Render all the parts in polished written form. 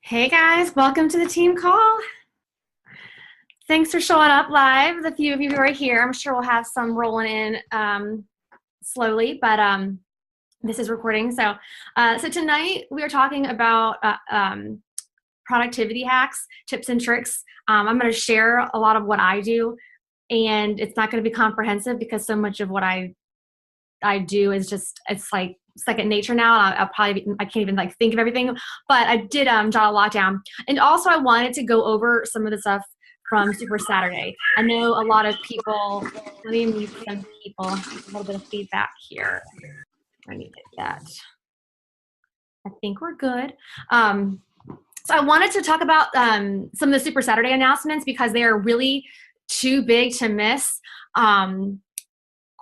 Hey guys, welcome to the team call. Thanks for showing up live. The few of you who are here, I'm sure we'll have some rolling in slowly, but this is recording. So tonight we are talking about productivity hacks, tips and tricks. I'm going to share a lot of what I do, and it's not going to be comprehensive because so much of what I do is just, it's like second nature now. I can't even like think of everything, but I did jot a lot down. And also I wanted to go over some of the stuff from Super Saturday. I know a lot of people, let me mute some people, a little bit of feedback here. I need that. I think we're good. So I wanted to talk about some of the Super Saturday announcements because they are really too big to miss.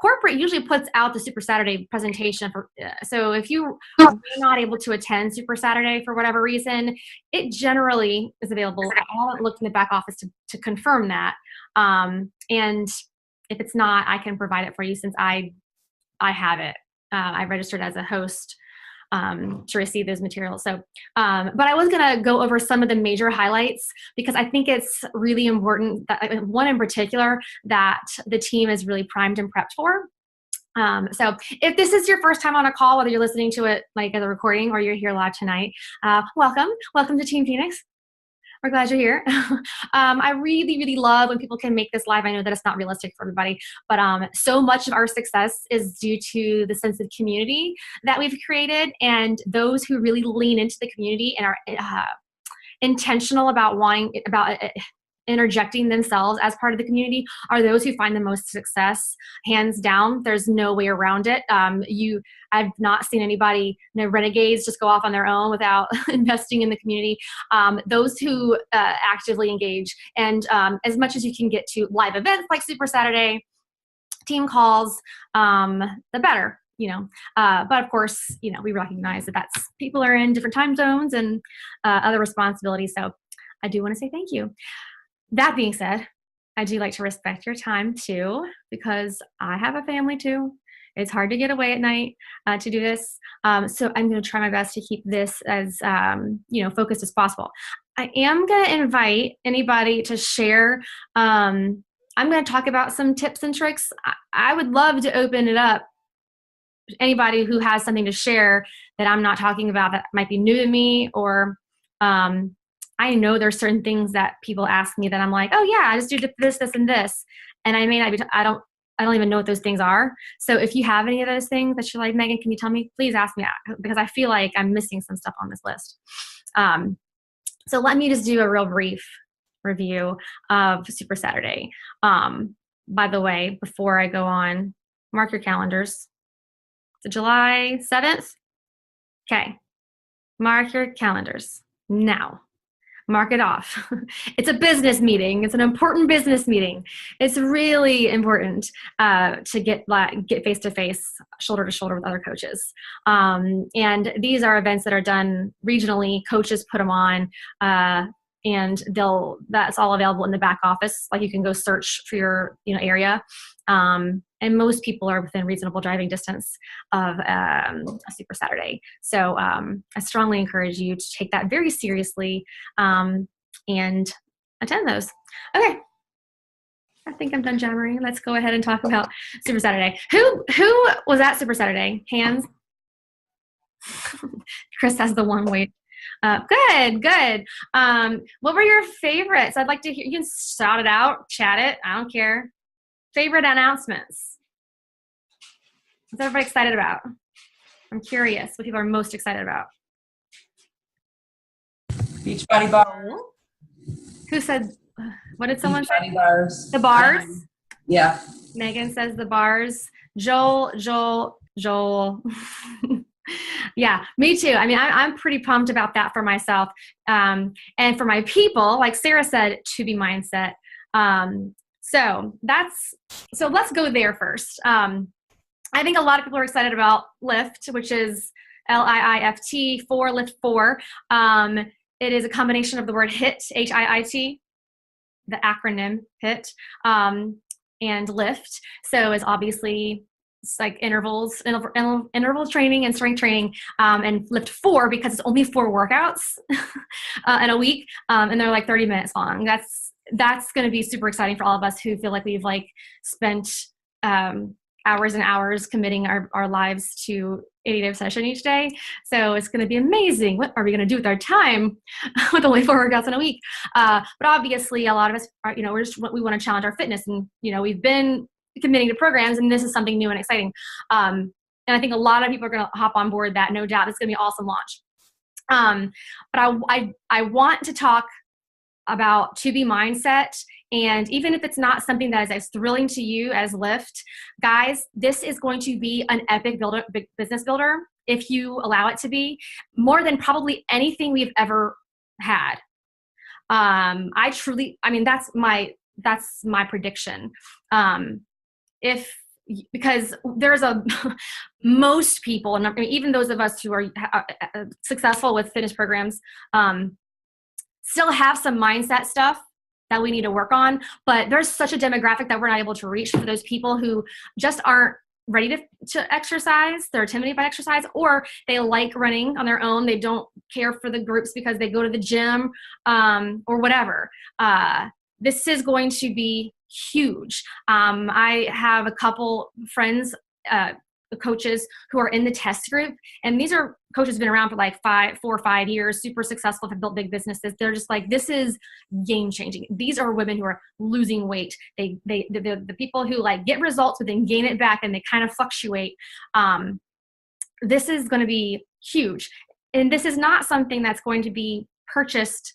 Corporate usually puts out the Super Saturday presentation. So if you are not able to attend Super Saturday for whatever reason, it generally is available. I haven't looked in the back office to confirm that. And if it's not, I can provide it for you since I have it. I registered as a host to receive those materials. So, but I was going to go over some of the major highlights because I think it's really important that one in particular that the team is really primed and prepped for. So if this is your first time on a call, whether you're listening to it like as a recording or you're here live tonight, welcome to Team Phoenix. We're glad you're here. I really, really love when people can make this live. I know that it's not realistic for everybody, but so much of our success is due to the sense of community that we've created, and those who really lean into the community and are intentional about interjecting themselves as part of the community are those who find the most success, hands down. There's no way around it. I've not seen anybody, renegades just go off on their own without investing in the community. Those who actively engage, and as much as you can get to live events like Super Saturday, team calls, the better. But of course, we recognize that people are in different time zones and other responsibilities. So I do want to say thank you. That being said, I do like to respect your time too, because I have a family too. It's hard to get away at night to do this. So I'm going to try my best to keep this as focused as possible. I am going to invite anybody to share. I'm going to talk about some tips and tricks. I would love to open it up. Anybody who has something to share that I'm not talking about that might be new to me, or I know there's certain things that people ask me that I'm like, oh yeah, I just do this, this, and this. And I may not be, I don't even know what those things are. So if you have any of those things that you're like, Megan, can you tell me? Please ask me, because I feel like I'm missing some stuff on this list. So let me just do a real brief review of Super Saturday. By the way, before I go on, mark your calendars. It's July 7th. Okay. Mark your calendars now. Mark it off. It's a business meeting. It's an important business meeting. It's really important to get face-to-face, shoulder-to-shoulder with other coaches. And these are events that are done regionally. Coaches put them on, and that's all available in the back office. Like you can go search for your area. And most people are within reasonable driving distance of a Super Saturday. So I strongly encourage you to take that very seriously and attend those. Okay, I think I'm done jabbering. Let's go ahead and talk about Super Saturday. Who was at Super Saturday? Hands? Chris has the one way. Good. What were your favorites? I'd like to hear. You can shout it out, chat it. I don't care. Favorite announcements. What's everybody excited about? I'm curious what people are most excited about. Beachbody bars. Who said, what did someone say? Beachbody bars. The bars? Yeah. Megan says the bars. Joel. Yeah, me too. I mean, I'm pretty pumped about that for myself. And for my people, like Sarah said, to be mindset. So let's go there first. I think a lot of people are excited about Lift, which is LIIFT, Lift 4. It is a combination of the word HIT, HIIT, the acronym HIT, and Lift. So it's obviously it's like interval training and strength training, and lift 4 because it's only 4 workouts in a week, and they're like 30 minutes long. That's going to be super exciting for all of us who feel like we've like spent hours and hours committing our lives to 80-day session each day. So it's going to be amazing. What are we going to do with our time with only 4 workouts in a week? But obviously a lot of us are, we want to challenge our fitness, and, we've been committing to programs, and this is something new and exciting. And I think a lot of people are going to hop on board that, no doubt. It's going to be an awesome launch. But I want to talk about to be mindset. And even if it's not something that is as thrilling to you as Lyft, guys, this is going to be an epic big business builder if you allow it to be, more than probably anything we've ever had. That's my prediction. Because there's most people, and even those of us who are successful with fitness programs, still have some mindset stuff that we need to work on, but there's such a demographic that we're not able to reach for those people who just aren't ready to exercise. They're intimidated by exercise, or they like running on their own. They don't care for the groups because they go to the gym, or whatever. This is going to be huge. I have a couple friends, coaches who are in the test group, and these are coaches who've been around for like 4 or 5 years, super successful, have built big businesses. They're just like, this is game changing. These are women who are losing weight. The people who like get results but then gain it back, and they kind of fluctuate. This is going to be huge, and this is not something that's going to be purchased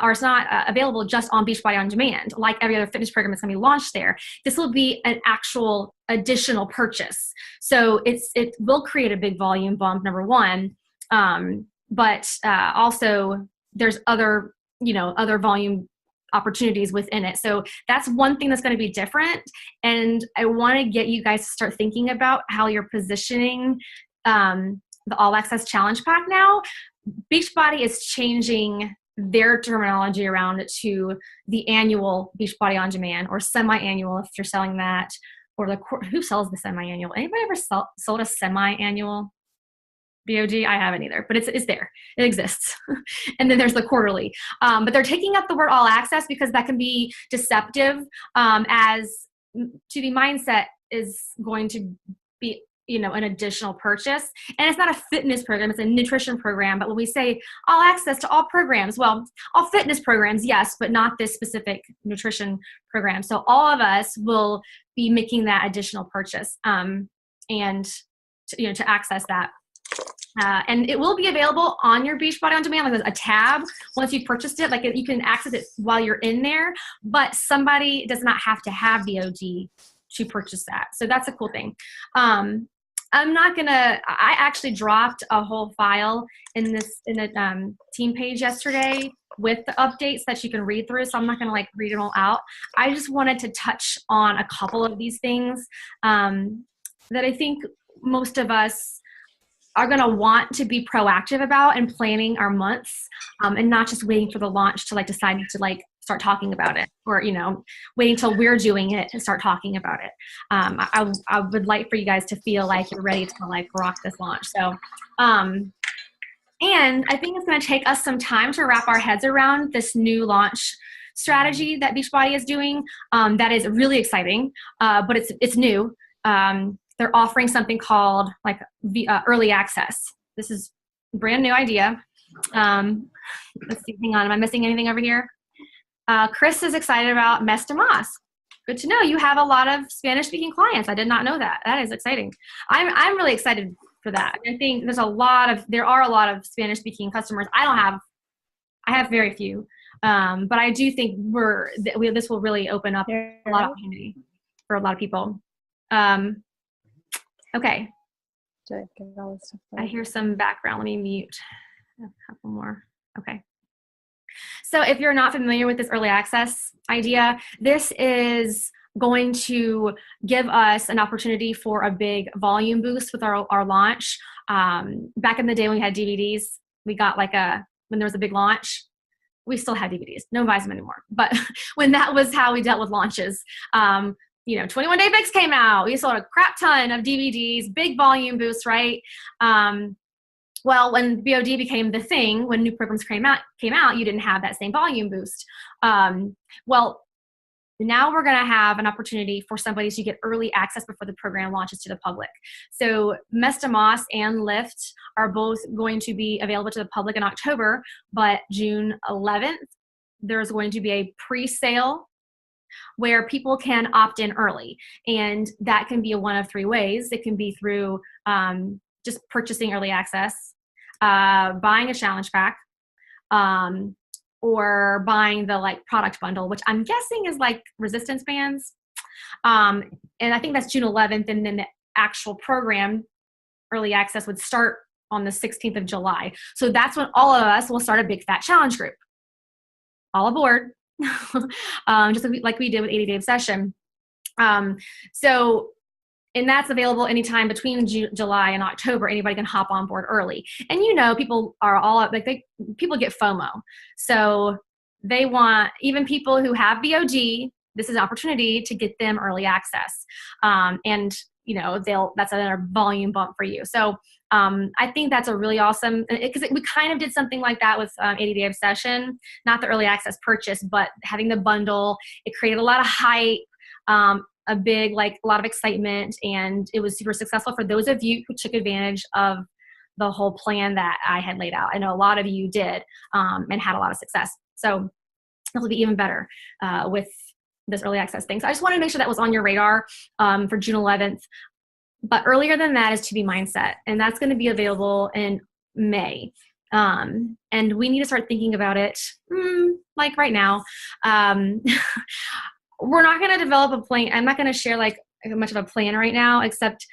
or it's not available just on Beachbody On Demand. Like every other fitness program, it's going to be launched there. This will be an actual additional purchase. So it will create a big volume bump, number one. But also there's other volume opportunities within it. So that's one thing that's going to be different. And I want to get you guys to start thinking about how you're positioning the All Access Challenge Pack now. Beachbody is changing their terminology around it to the annual Beachbody On Demand, or semi-annual if you're selling that, or who sells the semi-annual? Anybody ever sold a semi-annual BOD? I haven't either, but it's there. It exists. And then there's the quarterly. But they're taking up the word all access because that can be deceptive, as to be mindset is going to be an additional purchase. And it's not a fitness program, it's a nutrition program. But when we say all access to all programs, well, all fitness programs, yes, but not this specific nutrition program. So all of us will be making that additional purchase, and to access that. And it will be available on your Beachbody On Demand. Like there's a tab once you've purchased it. Like you can access it while you're in there, but somebody does not have to have the OD to purchase that. So that's a cool thing. I actually dropped a whole file in the team page yesterday with the updates that you can read through. So I'm not going to read it all out. I just wanted to touch on a couple of these things that I think most of us are going to want to be proactive about and planning our months, and not just waiting for the launch to decide to start talking about it, or waiting till we're doing it to start talking about it. I would like for you guys to feel like you're ready to rock this launch. So and I think it's going to take us some time to wrap our heads around this new launch strategy that Beachbody is doing. That is really exciting, but it's new. They're offering something called early access. This is a brand new idea. Let's see, hang on, am I missing anything over here? Chris is excited about Mes de Mas. Good to know. You have a lot of Spanish-speaking clients. I did not know that. That is exciting. I'm really excited for that. I think there are a lot of Spanish-speaking customers. I have very few, but I do think this will really open up a lot of opportunity for a lot of people. Okay. I hear some background. Let me mute a couple more. Okay. So if you're not familiar with this early access idea, this is going to give us an opportunity for a big volume boost with our launch. Back in the day when we had DVDs, we got when there was a big launch, we still had DVDs. No one buys them anymore. But when that was how we dealt with launches, 21 Day Fix came out. We sold a crap ton of DVDs, big volume boost, right? Well, when BOD became the thing, when new programs came out, you didn't have that same volume boost. Well, now we're going to have an opportunity for somebody to get early access before the program launches to the public. So Moss and Lyft are both going to be available to the public in October, but June 11th, there's going to be a pre-sale where people can opt in early. And that can be one of three ways. It can be through just purchasing early access, buying a challenge pack, or buying the product bundle, which I'm guessing is like resistance bands. And I think that's June 11th. And then the actual program early access would start on the 16th of July. So that's when all of us will start a big fat challenge group. All aboard. Just like we did with 80 Day Obsession. And that's available anytime between July and October. Anybody can hop on board early. And people are all people get FOMO. So they want, even people who have BOD, this is an opportunity to get them early access. And that's another volume bump for you. So I think that's a really awesome, because we kind of did something like that with 80 Day Obsession, not the early access purchase, but having the bundle. It created a lot of hype, a lot of excitement, and it was super successful for those of you who took advantage of the whole plan that I had laid out. I know a lot of you did and had a lot of success. So it'll be even better with this early access thing. So I just wanted to make sure that was on your radar for June 11th. But earlier than that is To Be Mindset, and that's going to be available in May. And we need to start thinking about it like right now. We're not going to develop a plan. I'm not going to share much of a plan right now, except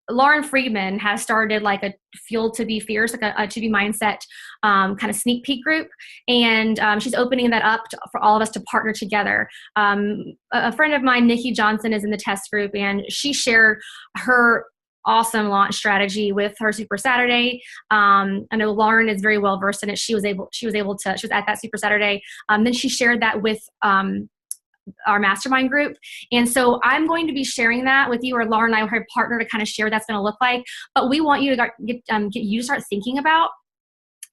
Lauren Friedman has started a Fuel to Be Fierce, a To Be Mindset kind of sneak peek group. And she's opening that up for all of us to partner together. A friend of mine, Nikki Johnson, is in the test group, and she shared her awesome launch strategy with her Super Saturday. I know Lauren is very well versed in it. She was at that Super Saturday. Then she shared that with our mastermind group. And so I'm going to be sharing that with you, or Lauren and I are partner to kind of share what that's going to look like. But we want you to get you to start thinking about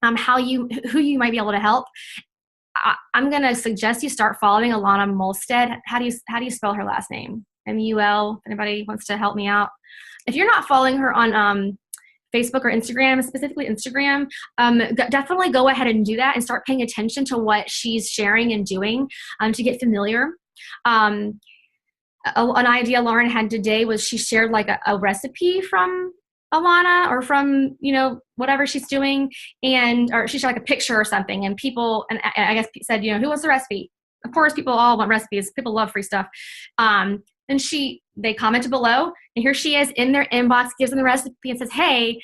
who you might be able to help. I'm going to suggest you start following Alana Molstead. How do you spell her last name? M-U-L. If anybody wants to help me out. If you're not following her on Facebook or Instagram, specifically Instagram, definitely go ahead and do that and start paying attention to what she's sharing and doing to get familiar. An idea Lauren had today was she shared a recipe from Alana or from, whatever she's doing, or she shared a picture or something, and people, and I guess said, who wants the recipe? Of course, people all want recipes. People love free stuff. And they commented below, and here she is in their inbox, gives them the recipe and says, hey,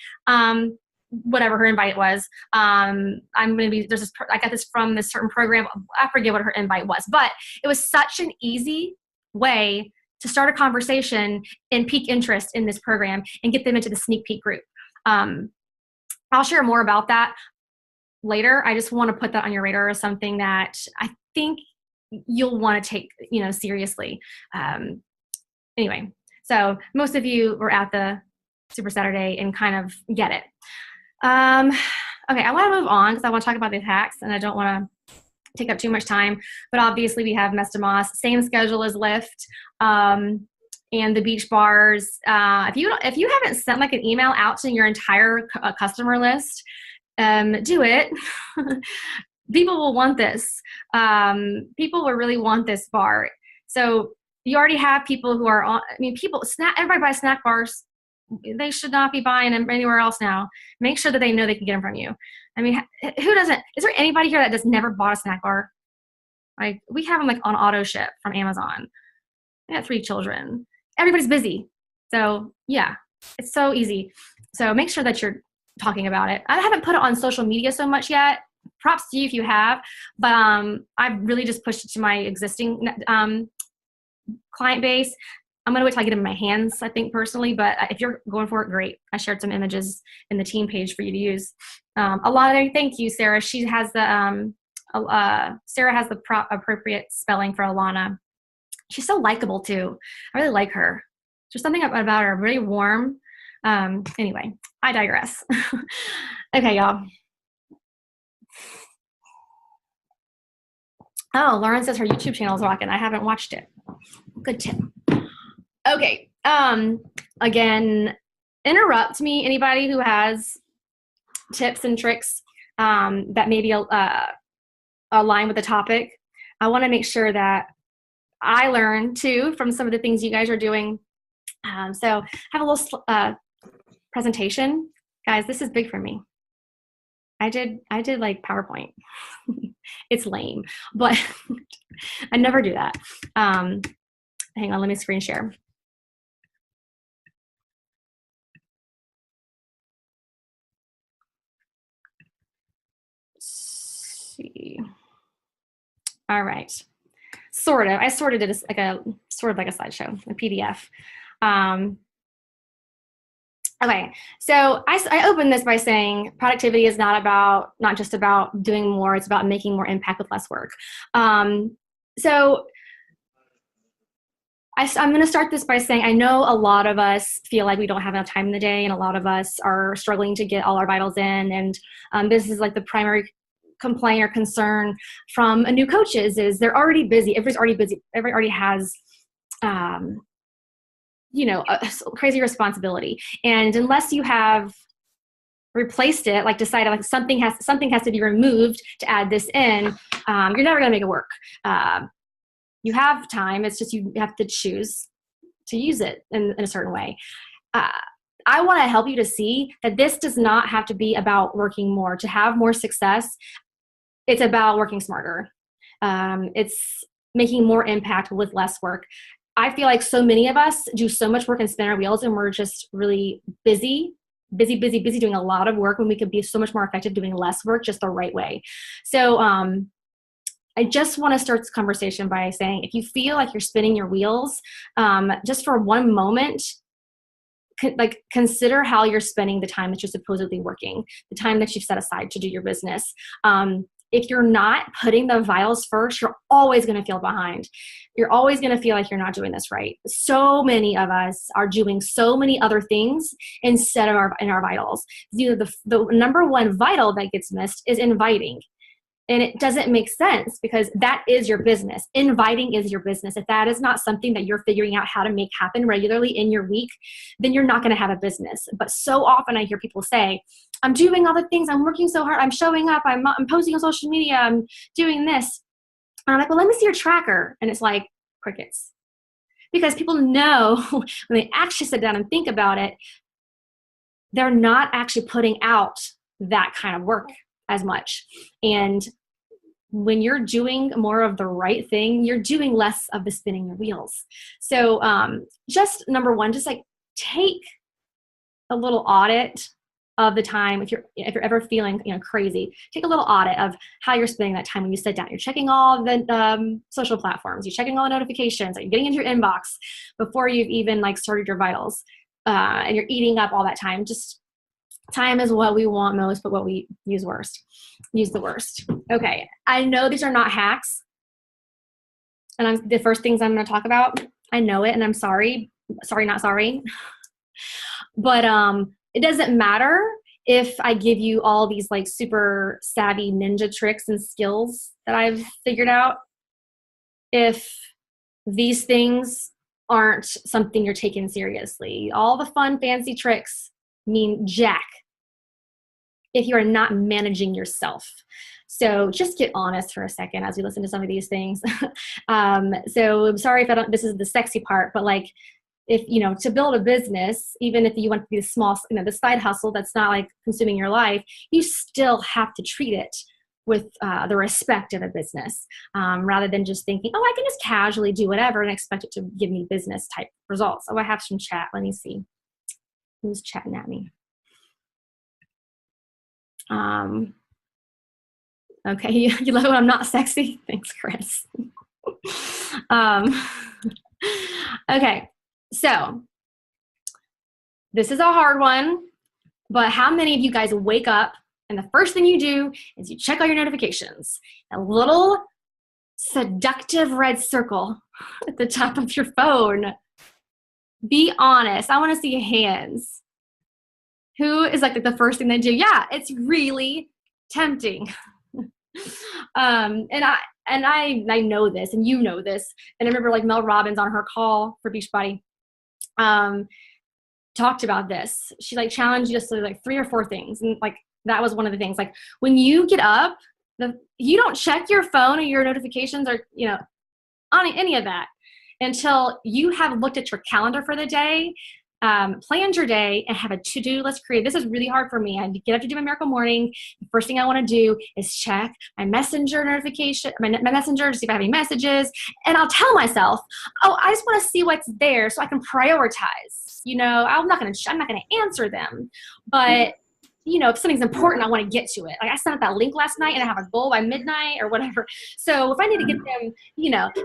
whatever her invite was. I got this from this certain program. I forget what her invite was, but it was such an easy way to start a conversation and pique interest in this program and get them into the sneak peek group. I'll share more about that later. I just want to put that on your radar as something that I think you'll want to take, seriously. Anyway, so most of you were at the Super Saturday and kind of get it. Okay, I want to move on because I want to talk about the hacks, and I don't want to take up too much time. But obviously, we have Moss, same schedule as Lyft, and the beach bars. If you haven't sent an email out to your entire customer list, do it. People will want this. People will really want this bar. So you already have people who are on. Everybody buys snack bars. They should not be buying them anywhere else now. Make sure that they know they can get them from you. Who doesn't? Is there anybody here that just never bought a snack bar? We have them on auto ship from Amazon. I got 3 children. Everybody's busy. So yeah, it's so easy. So make sure that you're talking about it. I haven't put it on social media so much yet. Props to you if you have, but I've really just pushed it to my existing client base. I'm going to wait till I get it in my hands, I think, personally, but if you're going for it, great. I shared some images in the team page for you to use. Alana, thank you, Sarah. She has the Sarah has the appropriate spelling for Alana. She's so likable too. I really like her. There's something about her, really warm. Anyway, I digress. Okay, y'all. Oh, Lauren says her YouTube channel is rocking. I haven't watched it. Good tip. Okay. Again, interrupt me, anybody who has tips and tricks that maybe align with the topic. I want to make sure that I learn too from some of the things you guys are doing. So have a little presentation. Guys, this is big for me. I did like PowerPoint. It's lame, but I never do that. Hang on, let me screen share. Let's see. All right. Sort of. I sort of did like a slideshow, a PDF. Okay, so I opened this by saying productivity is not just about doing more, it's about making more impact with less work. So I'm going to start this by saying I know a lot of us feel like we don't have enough time in the day, and a lot of us are struggling to get all our vitals in, and this is like the primary complaint or concern from new coaches is they're already busy. Everybody's already busy. Everybody already has a crazy responsibility. And unless you have replaced it, like decided like something has to be removed to add this in, you're never going to make it work. You have time. It's just you have to choose to use it in a certain way. I want to help you to see that this does not have to be about working more. To have more success, it's about working smarter. It's making more impact with less work. I feel like so many of us do so much work and spin our wheels, and we're just really busy doing a lot of work when we could be so much more effective doing less work just the right way. So I just want to start this conversation by saying, if you feel like you're spinning your wheels, just for one moment, consider how you're spending the time that you're supposedly working, the time that you've set aside to do your business. If you're not putting the vitals first, you're always going to feel behind. You're always going to feel like you're not doing this right. So many of us are doing so many other things instead of our vitals. The number one vital that gets missed is inviting. And it doesn't make sense because that is your business. Inviting is your business. If that is not something that you're figuring out how to make happen regularly in your week, then you're not going to have a business. But so often I hear people say, I'm doing all the things, I'm working so hard, I'm showing up, I'm posting on social media, I'm doing this. And I'm like, well, let me see your tracker. And it's like crickets. Because people know when they actually sit down and think about it, they're not actually putting out that kind of work as much. And when you're doing more of the right thing, you're doing less of the spinning your wheels. So just number one, just like take a little audit of the time. If you're ever feeling crazy, take a little audit of how you're spending that time when you sit down. You're checking all the social platforms. You're checking all the notifications. You're getting into your inbox before you've even started your vitals, and you're eating up all that time. Just time is what we want most, but what we use the worst. Okay, I know these are not hacks, and the first things I'm going to talk about, I know it, and I'm sorry, not sorry. But it doesn't matter if I give you all these super savvy ninja tricks and skills that I've figured out, if these things aren't something you're taking seriously. All the fun, fancy tricks mean jack if you are not managing yourself. So just get honest for a second as we listen to some of these things. So I'm sorry if this is the sexy part, but if, to build a business, even if you want to be the small, the side hustle that's not consuming your life, you still have to treat it with the respect of a business, rather than just thinking, oh, I can just casually do whatever and expect it to give me business type results. Oh, I have some chat. Let me see. Who's chatting at me? Okay, you love when I'm not sexy? Thanks, Chris. Okay, so this is a hard one, but how many of you guys wake up and the first thing you do is you check all your notifications? A little seductive red circle at the top of your phone? Be honest. I want to see hands. Who is like the first thing they do? Yeah, it's really tempting. And I know this, and you know this. And I remember like Mel Robbins on her call for Beachbody talked about this. She like challenged us to like 3 or 4 things, and like that was one of the things. Like when you get up, you don't check your phone or your notifications or on any of that until you have looked at your calendar for the day, planned your day, and have a to-do list created. This is really hard for me. I get up to do my miracle morning. The first thing I want to do is check my messenger notification, my messenger to see if I have any messages. And I'll tell myself, oh, I just want to see what's there so I can prioritize. I'm not going to answer them, but if something's important, I want to get to it. Like I sent out that link last night and I have a goal by midnight or whatever. So if I need to get them,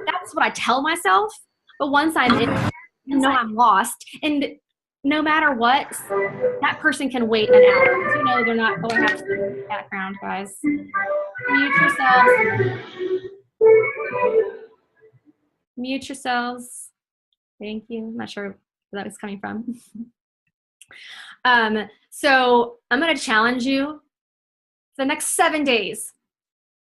that's what I tell myself. But once I'm in there, I'm lost. And no matter what, that person can wait an hour. They're not going to have to in the background, guys. Mute yourselves. Mute yourselves. Thank you. I'm not sure where that was coming from. So I'm going to challenge you for the next 7 days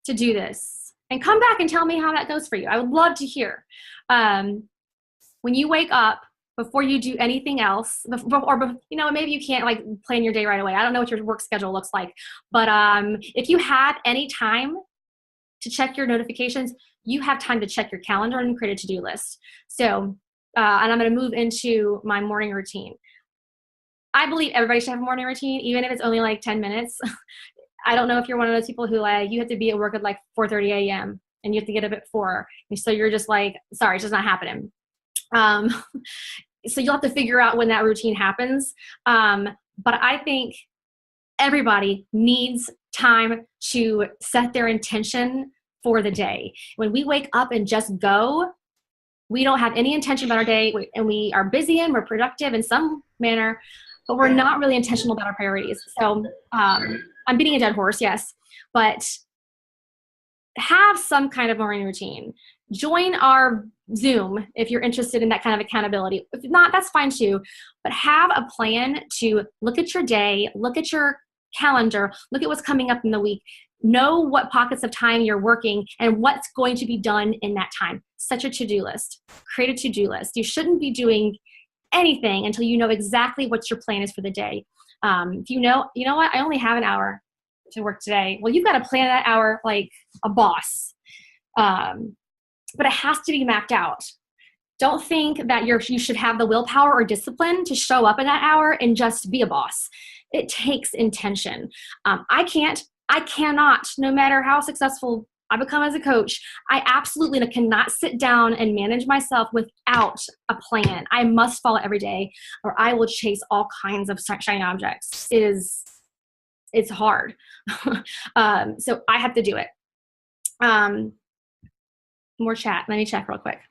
to do this and come back and tell me how that goes for you. I would love to hear. When you wake up, before you do anything else, or maybe you can't like plan your day right away. I don't know what your work schedule looks like, but if you have any time to check your notifications, you have time to check your calendar and create a to-do list. So, and I'm going to move into my morning routine. I believe everybody should have a morning routine, even if it's only like 10 minutes. I don't know if you're one of those people who like, you have to be at work at like 4:30 a.m. and you have to get up at 4. And so you're just like, sorry, it's just not happening. So you'll have to figure out when that routine happens. But I think everybody needs time to set their intention for the day. When we wake up and just go, we don't have any intention about our day, and we are busy and we're productive in some manner, but we're not really intentional about our priorities. So I'm beating a dead horse, yes, but have some kind of morning routine. Join our Zoom if you're interested in that kind of accountability. If not, that's fine too. But have a plan to look at your day, look at your calendar, look at what's coming up in the week. Know what pockets of time you're working and what's going to be done in that time. Set your to-do list. Create a to-do list. You shouldn't be doing anything until you know exactly what your plan is for the day. If you know what, I only have an hour to work today. Well, you've got to plan that hour like a boss. But it has to be mapped out. Don't think that you should have the willpower or discipline to show up in that hour and just be a boss. It takes intention. I cannot, no matter how successful I become as a coach, I absolutely cannot sit down and manage myself without a plan. I must follow every day or I will chase all kinds of shiny objects. It's hard. So I have to do it. More chat. Let me check real quick.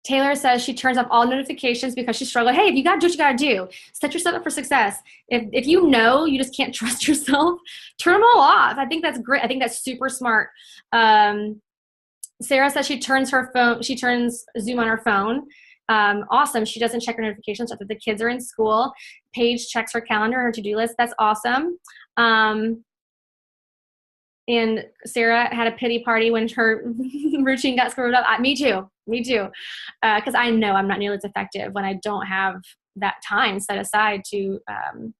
Taylor says she turns off all notifications because she's struggling. Hey, if you got to do what you got to do, set yourself up for success. If you know you just can't trust yourself, turn them all off. I think that's great. I think that's super smart. Sarah says she turns Zoom on her phone. Awesome. She doesn't check her notifications after the kids are in school. Paige checks her calendar and her to-do list. That's awesome. And Sarah had a pity party when her routine got screwed up. Me too. Because I know I'm not nearly as effective when I don't have that time set aside to, and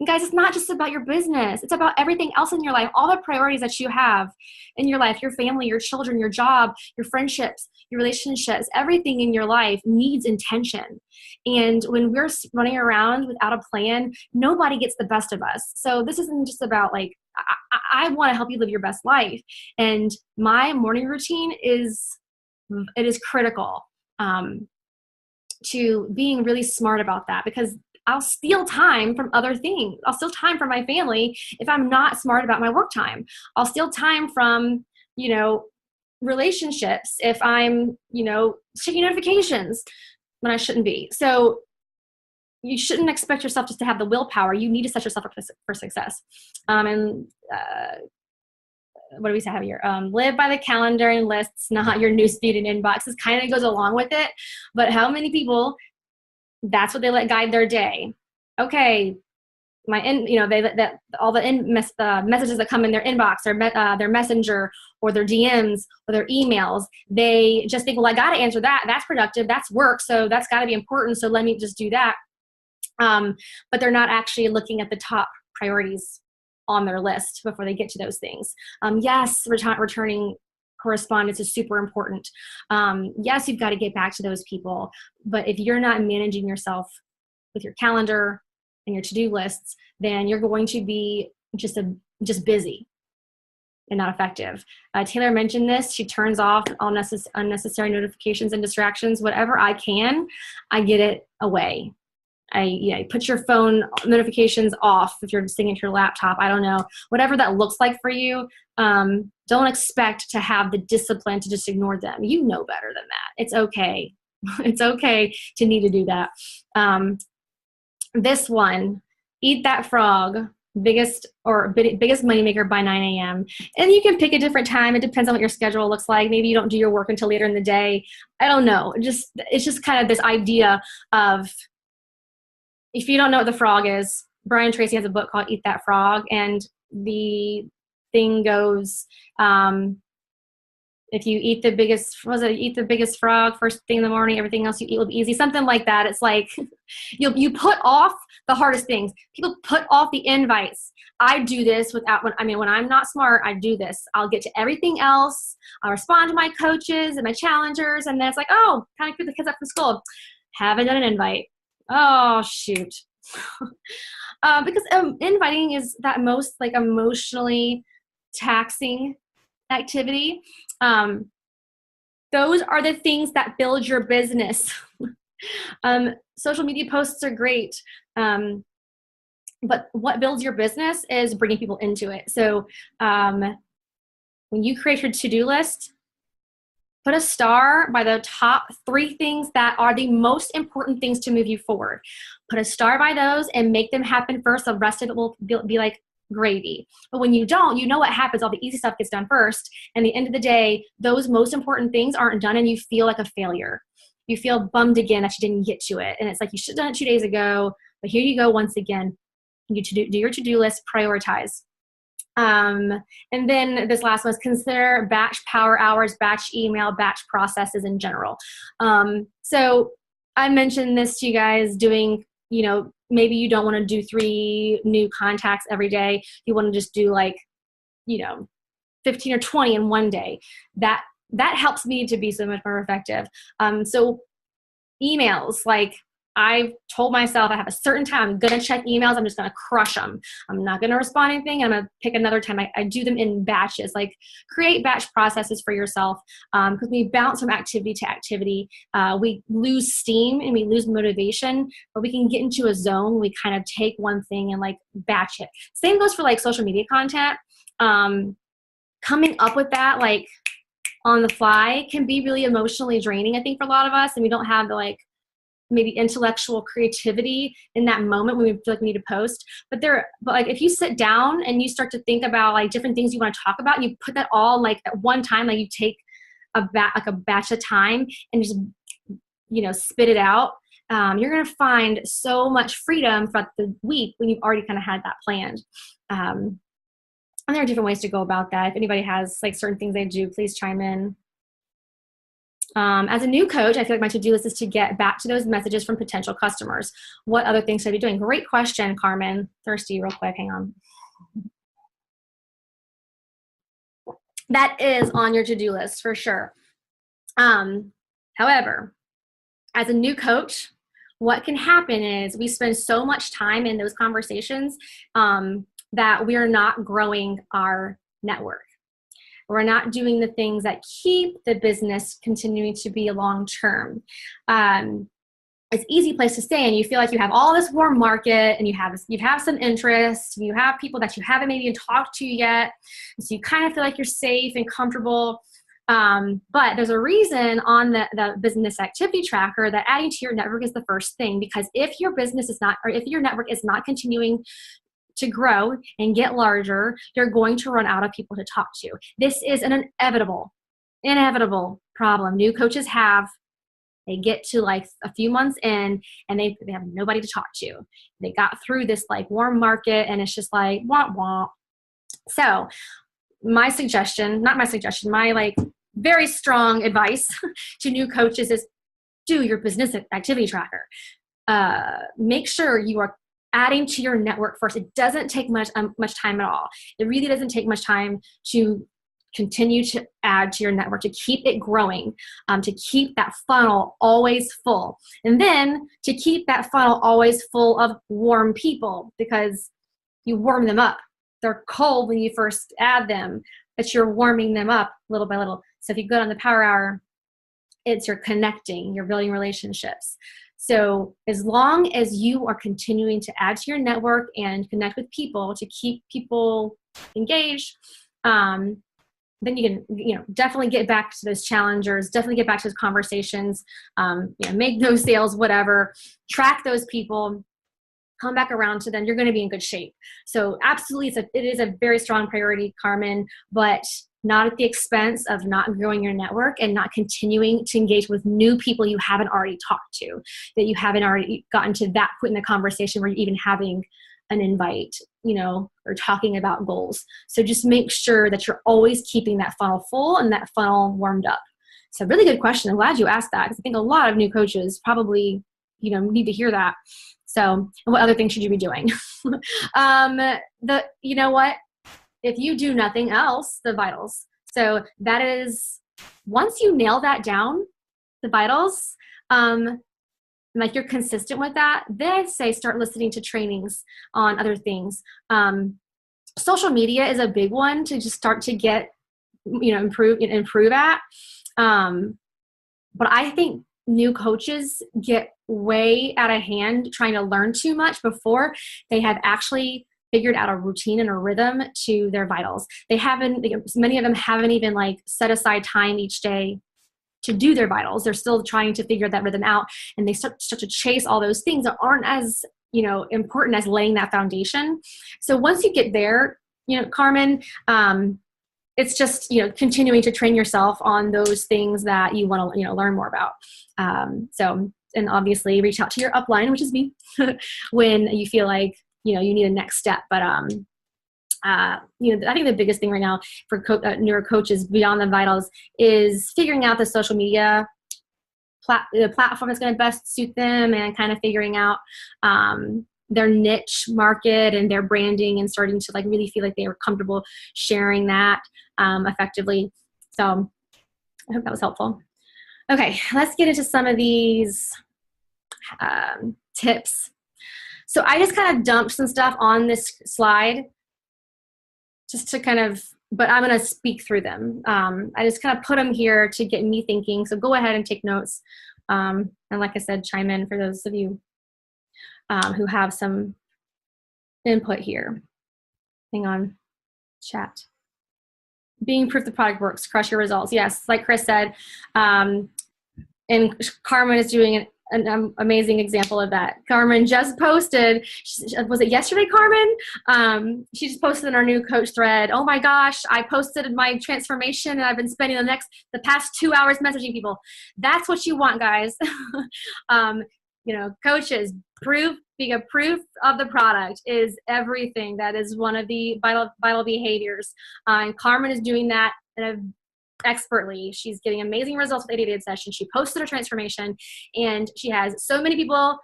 guys, it's not just about your business. It's about everything else in your life, all the priorities that you have in your life, your family, your children, your job, your friendships, your relationships, everything in your life needs intention. And when we're running around without a plan, nobody gets the best of us. So this isn't just about like, I want to help you live your best life. And my morning routine is critical to being really smart about that, because I'll steal time from other things. I'll steal time from my family if I'm not smart about my work time. I'll steal time from, relationships if I'm, checking notifications when I shouldn't be. So you shouldn't expect yourself just to have the willpower. You need to set yourself up for success. what do we say here? Live by the calendar and lists, not your newsfeed and inboxes. Kind of goes along with it. But how many people, that's what they let guide their day? Okay, that all the messages that come in their inbox, their messenger or their DMs or their emails, they just think, well, I got to answer that. That's productive. That's work. So that's got to be important. So let me just do that. But they're not actually looking at the top priorities on their list before they get to those things. Yes, returning correspondence is super important. Yes, you've got to get back to those people. But if you're not managing yourself with your calendar and your to-do lists, then you're going to be just busy and not effective. Taylor mentioned this. She turns off all unnecessary notifications and distractions. Whatever I can, I get it away. Put your phone notifications off if you're sitting at your laptop. I don't know. Whatever that looks like for you, don't expect to have the discipline to just ignore them. You know better than that. It's okay. It's okay to need to do that. This one, eat that frog, biggest moneymaker by 9 a.m. And you can pick a different time. It depends on what your schedule looks like. Maybe you don't do your work until later in the day. I don't know. It's just kind of this idea of, if you don't know what the frog is, Brian Tracy has a book called Eat That Frog. And the thing goes, if you eat the biggest frog first thing in the morning, everything else you eat will be easy. Something like that. It's like you put off the hardest things. People put off the invites. I do this when I'm not smart, I do this. I'll get to everything else. I'll respond to my coaches and my challengers. And then it's like, oh, kind of pick the kids up from school. Haven't done an invite. Oh, shoot. Because inviting is that most like emotionally taxing activity. Those are the things that build your business. Social media posts are great. But what builds your business is bringing people into it. So when you create your to-do list, put a star by the top 3 things that are the most important things to move you forward. Put a star by those and make them happen first. The rest of it will be like gravy. But when you don't, you know what happens. All the easy stuff gets done first. And at the end of the day, those most important things aren't done and you feel like a failure. You feel bummed again that you didn't get to it. And it's like, you should have done it 2 days ago, but here you go once again. You do your to-do list, prioritize. And then this last one is consider batch power hours, batch email, batch processes in general. So I mentioned this to you guys doing, maybe you don't want to do 3 new contacts every day. You want to just do 15 or 20 in one day. That helps me to be so much more effective. So emails, I've told myself I have a certain time I'm going to check emails. I'm just going to crush them. I'm not going to respond to anything. I'm going to pick another time. I do them in batches, create batch processes for yourself. Because we bounce from activity to activity. We lose steam and we lose motivation, but we can get into a zone. We kind of take one thing and batch it. Same goes for social media content. Coming up with that, on the fly can be really emotionally draining, I think, for a lot of us. And we don't have the maybe intellectual creativity in that moment when we feel like we need to post. But if you sit down and you start to think about different things you want to talk about, and you put that all at one time, you take a batch of time and just spit it out, you're going to find so much freedom throughout the week when you've already kind of had that planned. And there are different ways to go about that. If anybody has certain things they do, please chime in. As a new coach, I feel like my to-do list is to get back to those messages from potential customers. What other things should I be doing? Great question, Carmen. Thirsty real quick. Hang on. That is on your to-do list for sure. However, as a new coach, what can happen is we spend so much time in those conversations that we are not growing our network. We're not doing the things that keep the business continuing to be long-term. It's an easy place to stay, and you feel like you have all this warm market, and you have some interest, and you have people that you haven't maybe even talked to yet. So you kind of feel like you're safe and comfortable. But there's a reason on the business activity tracker that adding to your network is the first thing, because if your business is not, or if your network is not continuing to grow and get larger, you're going to run out of people to talk to. This is an inevitable problem new coaches have. They get to like a few months in and they have nobody to talk to. They got through this like warm market and it's just like, wah, wah. So my like very strong advice to new coaches is do your business activity tracker. Make sure you are adding to your network first. It doesn't take much time at all. It really doesn't take much time to continue to add to your network, to keep it growing, to keep that funnel always full. And then to keep that funnel always full of warm people, because you warm them up. They're cold when you first add them, but you're warming them up little by little. So if you go on the Power Hour, you're connecting, you're building relationships. So as long as you are continuing to add to your network and connect with people to keep people engaged, then you can, definitely get back to those challengers, definitely get back to those conversations, make those sales, whatever, track those people, come back around to them. You're going to be in good shape. So absolutely, it is a very strong priority, Carmen, but not at the expense of not growing your network and not continuing to engage with new people you haven't already talked to, that you haven't already gotten to that point in the conversation where you're even having an invite, or talking about goals. So just make sure that you're always keeping that funnel full and that funnel warmed up. So really good question. I'm glad you asked that, because I think a lot of new coaches probably, need to hear that. So what other things should you be doing? You know what? If you do nothing else, the vitals. So that is, once you nail that down, the vitals, like you're consistent with that, then I'd say start listening to trainings on other things. Social media is a big one to just start to get, improve at. But I think new coaches get way out of hand trying to learn too much before they have actually figured out a routine and a rhythm to their vitals. Many of them haven't even like set aside time each day to do their vitals. They're still trying to figure that rhythm out, and they start to chase all those things that aren't as, important as laying that foundation. So once you get there, Carmen, it's just, continuing to train yourself on those things that you want to, learn more about. And obviously reach out to your upline, which is me, when you feel like, you need a next step. But, I think the biggest thing right now for newer coaches beyond the vitals is figuring out the social media the platform that's going to best suit them, and kind of figuring out their niche market and their branding, and starting to like really feel like they were comfortable sharing that effectively. So I hope that was helpful. Okay, let's get into some of these tips. So I just kind of dumped some stuff on this slide just to kind of, but I'm going to speak through them. I just kind of put them here to get me thinking. So go ahead and take notes. And like I said, chime in for those of you who have some input here. Hang on, chat. Being proof the product works, crush your results. Yes, like Chris said, and Carmen is doing an amazing example of that. Carmen just posted, was it yesterday, Carmen? She just posted in our new coach thread, oh my gosh, I posted my transformation and I've been spending the past 2 hours messaging people. That's what you want, guys. Coaches, being a proof of the product is everything. That is one of the vital behaviors. And Carmen is doing that expertly. She's getting amazing results with 88 sessions. She posted her transformation, and she has so many people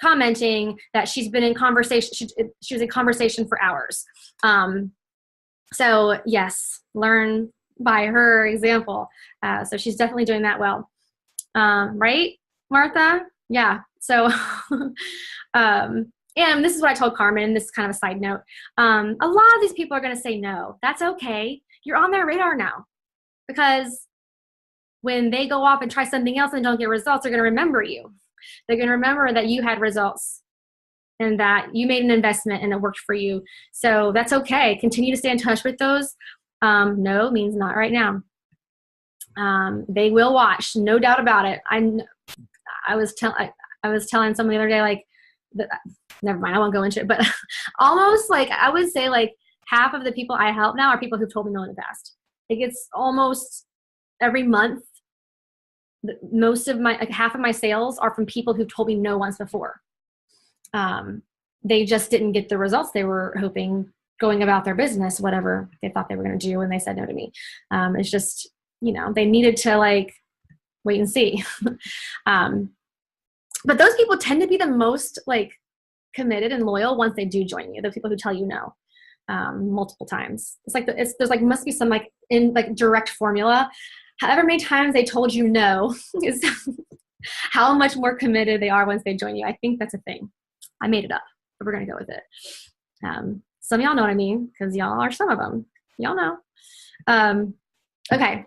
commenting that she's been in conversation. She was in conversation for hours. So yes, learn by her example. So she's definitely doing that well. Right, Martha? Yeah. So, and this is what I told Carmen. This is kind of a side note. A lot of these people are going to say no. That's okay. You're on their radar now. Because when they go off and try something else and don't get results, they're going to remember you. They're going to remember that you had results and that you made an investment and it worked for you. So that's okay. Continue to stay in touch with those. No means not right now. They will watch, no doubt about it. I was telling someone the other day, like, never mind, I won't go into it, but almost like, I would say like half of the people I help now are people who've told me no in the past. Like it's almost every month, most of my, like half of my sales are from people who've told me no once before. They just didn't get the results they were hoping going about their business, whatever they thought they were going to do, and they said no to me. It's just, you know, they needed to like wait and see. But those people tend to be the most like committed and loyal once they do join you. The people who tell you no multiple times. It's like there's like must be some like in like direct formula. However many times they told you no is how much more committed they are once they join you. I think that's a thing. I made it up, but we're gonna go with it. Some of y'all know what I mean because y'all are some of them. Y'all know. Okay,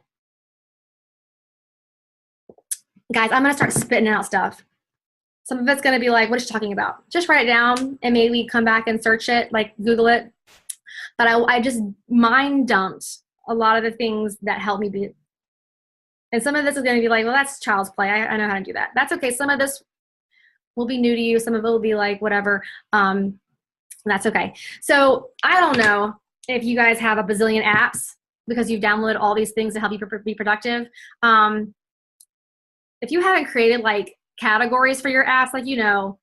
guys, I'm gonna start spitting out stuff. Some of it's gonna be like, what is she talking about? Just write it down and maybe come back and search it, like Google it. But I just mind dumped a lot of the things that help me be. And some of this is going to be like, well, that's child's play. I know how to do that. That's okay. Some of this will be new to you. Some of it will be like whatever. That's okay. So I don't know if you guys have a bazillion apps because you've downloaded all these things to help you be productive. If you haven't created like categories for your apps, like, you know,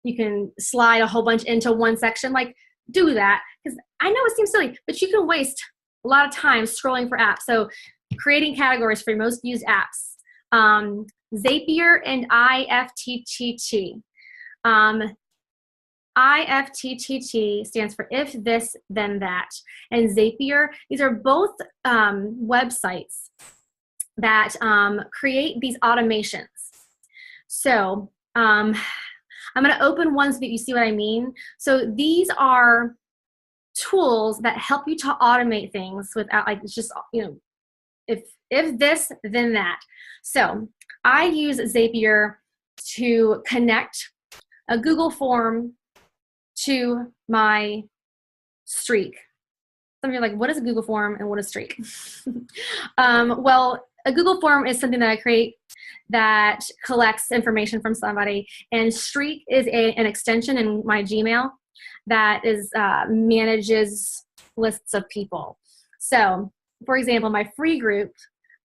you can slide a whole bunch into one section, like do that. Because I know it seems silly, but you can waste a lot of time scrolling for apps. So creating categories for your most used apps. Zapier and IFTTT. IFTTT stands for if this, then that. And Zapier, these are both websites that create these automations. So I'm going to open one so that you see what I mean. So these are tools that help you to automate things without, like, it's just, you know, if this, then that. So I use Zapier to connect a Google form to my streak. Some of you are like, what is a Google form and what is streak? Well, a Google form is something that I create that collects information from somebody, and streak is an extension in my Gmail that is manages lists of people. So for example, my free group,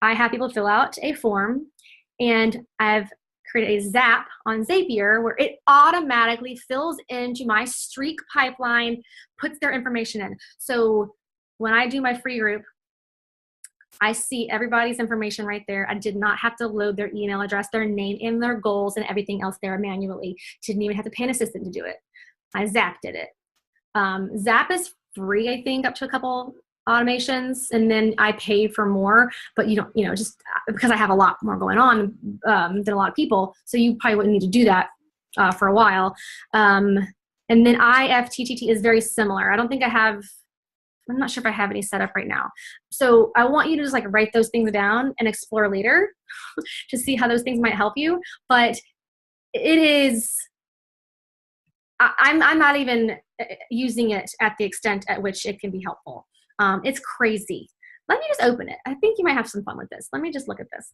I have people fill out a form, and I've created a Zap on Zapier where it automatically fills into my streak pipeline, puts their information in. So when I do my free group, I see everybody's information right there. I did not have to load their email address, their name, and their goals and everything else there manually. Didn't even have to pay an assistant to do it. My Zap did it. Zap is free, I think, up to a couple automations, and then I paid for more, but you don't, you know, just because I have a lot more going on than a lot of people, so you probably wouldn't need to do that for a while. And then IFTTT is very similar. I don't think I have, I'm not sure if I have any set up right now. So I want you to just like write those things down and explore later to see how those things might help you. But it is, I'm not even using it at the extent at which it can be helpful. It's crazy. Let me just open it. I think you might have some fun with this. Let me just look at this.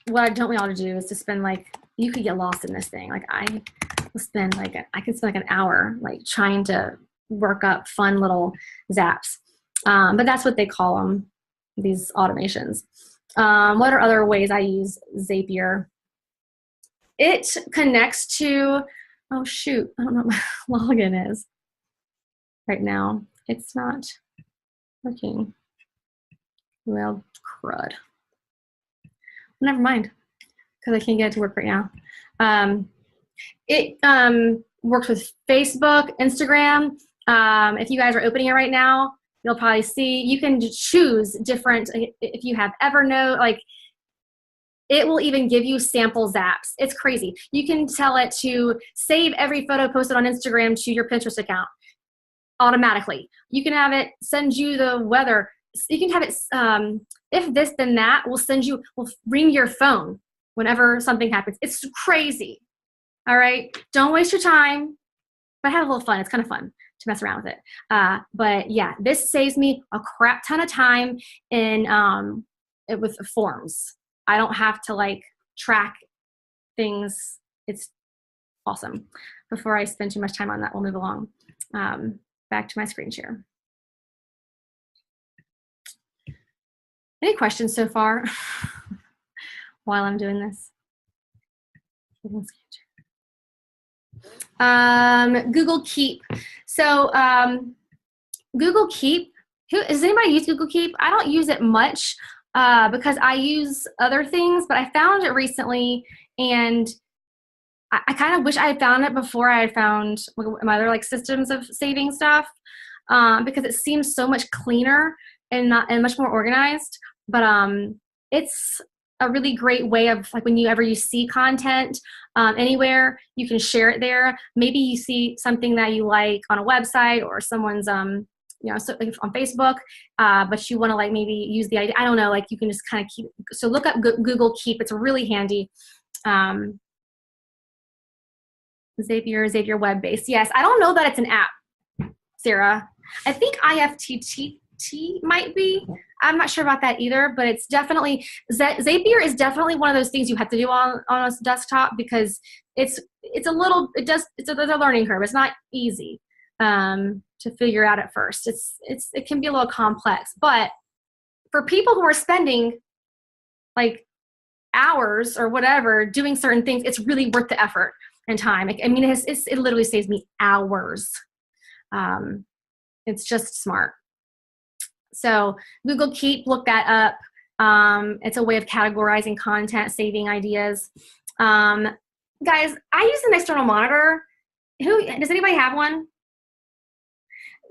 What I don't want y'all to do is to spend like, you could get lost in this thing. Like I could spend like an hour like trying to work up fun little zaps. But that's what they call them, these automations. What are other ways I use Zapier? It connects to, oh shoot, I don't know what my login is right now. It's not working. Well, crud. Never mind, because I can't get it to work right now. It works with Facebook, Instagram. If you guys are opening it right now, you'll probably see, you can choose different, if you have Evernote, like it will even give you sample zaps. It's crazy. You can tell it to save every photo posted on Instagram to your Pinterest account automatically. You can have it send you the weather. You can have it, if this, then that, will ring your phone whenever something happens. It's crazy. All right. Don't waste your time, but have a little fun. It's kind of fun to mess around with it. But yeah, this saves me a crap ton of time in with forms. I don't have to like track things. It's awesome. Before I spend too much time on that, we'll move along. Back to my screen share. Any questions so far while I'm doing this? Google Keep. So Google Keep, does anybody use Google Keep? I don't use it much because I use other things, but I found it recently, and I kind of wish I had found it before I had found my other like systems of saving stuff, because it seems so much cleaner and much more organized. But it's a really great way of, like, whenever you see content anywhere, you can share it there. Maybe you see something that you like on a website or someone's so on Facebook, but you want to like maybe use the idea. I don't know, like you can just kind of keep. So look up Google Keep. It's really handy. Zapier web-based. Yes, I don't know that it's an app, Sarah. I think IFTTT might be. I'm not sure about that either, but it's definitely, Zapier is definitely one of those things you have to do on a desktop, because it's a learning curve. It's not easy to figure out at first. It can be a little complex, but for people who are spending like hours or whatever doing certain things, it's really worth the effort and time. I mean, it literally saves me hours. It's just smart. So Google Keep, look that up. It's a way of categorizing content, saving ideas. Guys, I use an external monitor. Does anybody have one?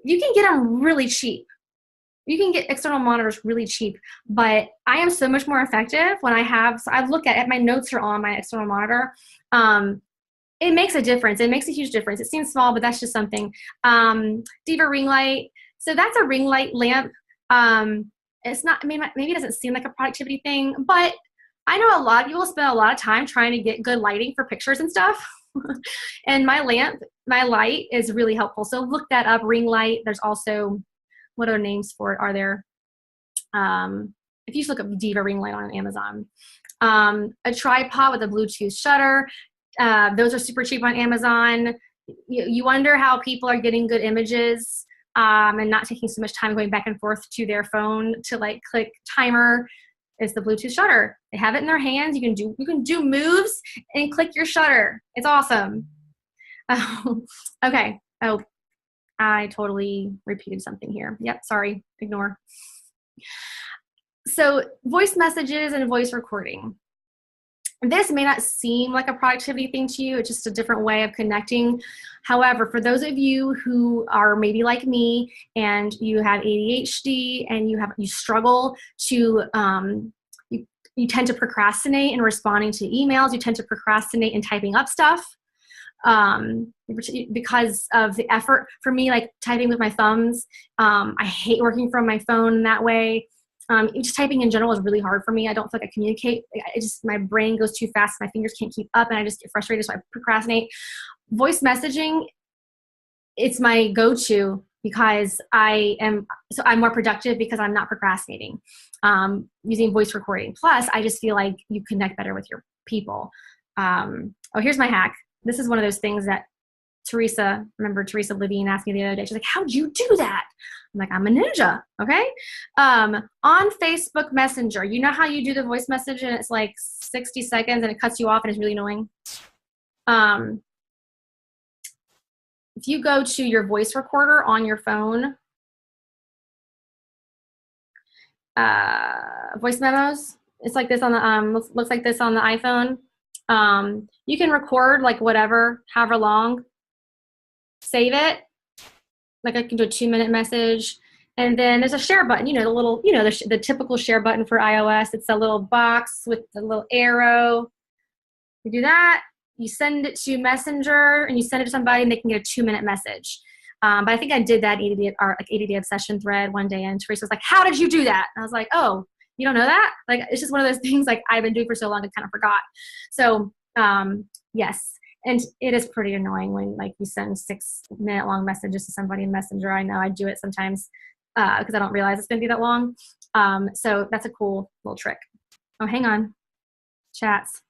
You can get them really cheap. You can get external monitors really cheap, but I am so much more effective when I look at it, my notes are on my external monitor. It makes a difference. It makes a huge difference. It seems small, but that's just something. Diva ring light. So that's a ring light lamp. It's not, I mean, maybe it doesn't seem like a productivity thing, but I know a lot of people spend a lot of time trying to get good lighting for pictures and stuff. And my light is really helpful. So look that up, ring light. There's also, what other names for it are there? If you just look up Diva ring light on Amazon. A tripod with a Bluetooth shutter. Those are super cheap on Amazon. You wonder how people are getting good images and not taking so much time going back and forth to their phone to like click timer. Is the Bluetooth shutter. They have it in their hands. You can do moves and click your shutter. It's awesome. Okay. Oh, I totally repeated something here. Yep. Sorry. Ignore. So voice messages and voice recording. This may not seem like a productivity thing to you. It's just a different way of connecting. However, for those of you who are maybe like me and you have ADHD and you struggle to, you tend to procrastinate in responding to emails. You tend to procrastinate in typing up stuff because of the effort. For me, like typing with my thumbs, I hate working from my phone in that way. Just typing in general is really hard for me. I don't feel like I communicate. My brain goes too fast. My fingers can't keep up and I just get frustrated, so I procrastinate. Voice messaging, it's my go-to because I'm more productive because I'm not procrastinating using voice recording. Plus, I just feel like you connect better with your people. Here's my hack. This is one of those things that Teresa Levine asked me the other day. She's like, how'd you do that? I'm like, I'm a ninja, okay? On Facebook Messenger, you know how you do the voice message and it's like 60 seconds and it cuts you off and it's really annoying? If you go to your voice recorder on your phone, voice memos, it's like this on the, looks like this on the iPhone. You can record like whatever, however long, save it. Like I can do a 2-minute message. And then there's a share button, the little, the typical share button for iOS. It's a little box with a little arrow. You do that, you send it to Messenger and you send it to somebody and they can get a 2-minute message. But I think I did that 80-day obsession thread one day and Teresa was like, how did you do that? And I was like, oh, you don't know that? Like, it's just one of those things like I've been doing for so long I kind of forgot. So yes. And it is pretty annoying when like you send 6-minute long messages to somebody in Messenger. I know I do it sometimes because I don't realize it's going to be that long. So that's a cool little trick. Oh, hang on. Chats.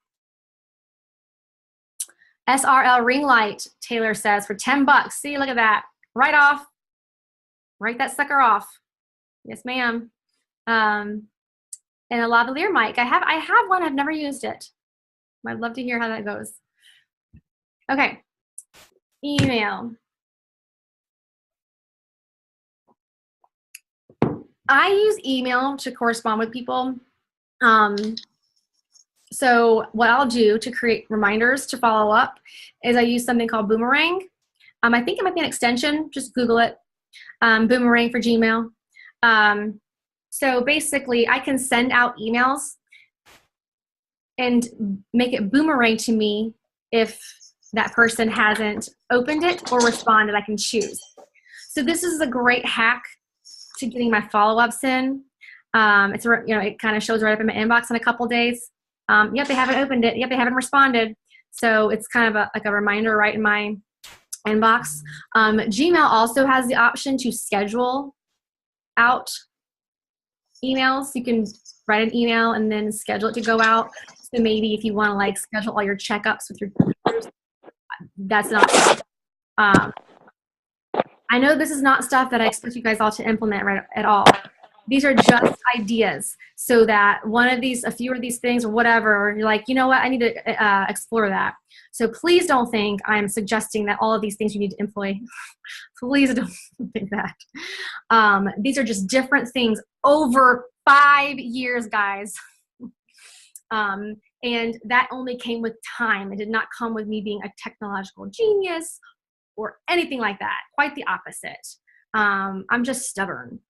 SRL ring light, Taylor says, for 10 bucks. See, look at that. Right off. Write that sucker off. Yes, ma'am. And a lavalier mic. I have one. I've never used it. I'd love to hear how that goes. Okay. Email. I use email to correspond with people. So what I'll do to create reminders to follow up is I use something called Boomerang. I think it might be an extension. Just Google it. Boomerang for Gmail. So basically, I can send out emails and make it boomerang to me if that person hasn't opened it or responded. I can choose. So this is a great hack to getting my follow-ups in. It kind of shows right up in my inbox in a couple days. Yep, they haven't opened it. Yep, they haven't responded. So it's kind of like a reminder right in my inbox. Gmail also has the option to schedule out emails. You can write an email and then schedule it to go out. So maybe if you want to like schedule all your checkups with your recruiters, that's an option. I know this is not stuff that I expect you guys all to implement right at all. These are just ideas so that a few of these things or whatever, you're like, you know what, I need to explore that. So please don't think I'm suggesting that all of these things you need to employ. Please don't think that. These are just different things over 5 years, guys. And that only came with time. It did not come with me being a technological genius or anything like that. Quite the opposite. I'm just stubborn.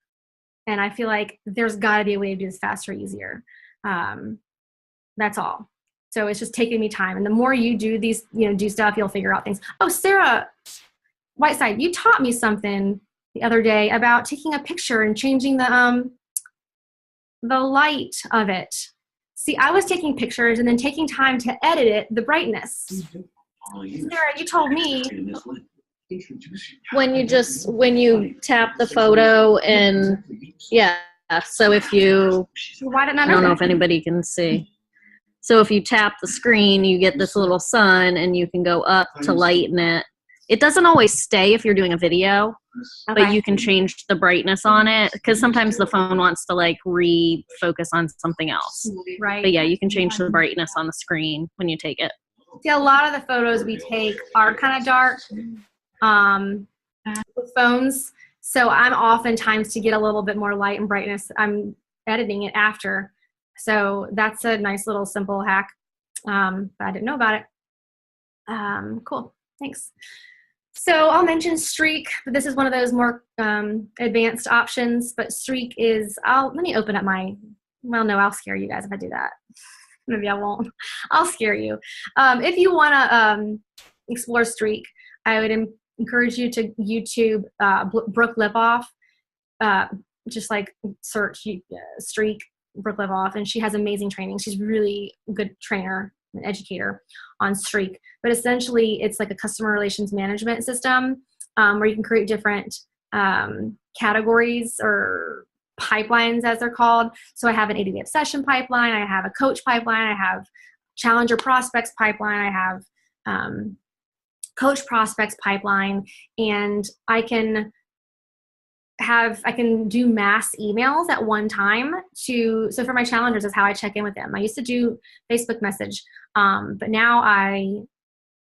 And I feel like there's got to be a way to do this faster, easier. That's all. So it's just taking me time. And the more you do these, do stuff, you'll figure out things. Oh, Sarah Whiteside, you taught me something the other day about taking a picture and changing the light of it. See, I was taking pictures and then taking time to edit it, the brightness. Sarah, you told me. When you tap the photo and so if you, Why didn't I don't know if anybody can see. So if you tap the screen, you get this little sun and you can go up to lighten it. It doesn't always stay if you're doing a video, but you can change the brightness on it because sometimes the phone wants to like refocus on something else. Right. But yeah, you can change the brightness on the screen when you take it. See, a lot of the photos we take are kind of dark with phones. So I'm oftentimes to get a little bit more light and brightness, I'm editing it after. So that's a nice little simple hack. But I didn't know about it. Cool. Thanks. So I'll mention Streak, but this is one of those more advanced options. But Streak is, let me open up no, I'll scare you guys if I do that. Maybe I won't. I'll scare you. If you want to explore Streak, I would encourage you to YouTube Brooke Lipoff. Just like search Streak Brooke Lipoff, and she has amazing training. She's really good trainer and educator on Streak. But essentially, it's like a customer relations management system where you can create different categories or pipelines, as they're called. So I have an 80-day obsession pipeline. I have a coach pipeline. I have challenger prospects pipeline. I have coach prospects pipeline, and I can do mass emails at one time so for my challengers is how I check in with them. I used to do Facebook message, but now I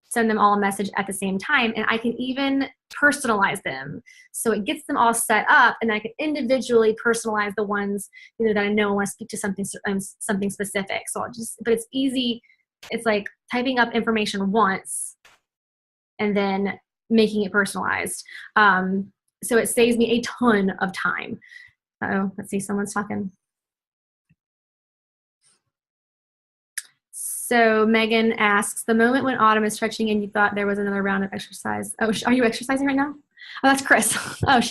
send them all a message at the same time, and I can even personalize them. So it gets them all set up, and I can individually personalize the ones that I know I want to speak to something specific. So but it's easy. It's like typing up information once and then making it personalized. So it saves me a ton of time. Let's see, someone's talking. So Megan asks, the moment when Autumn is stretching and you thought there was another round of exercise. Oh, are you exercising right now? Oh, that's Chris. Oh,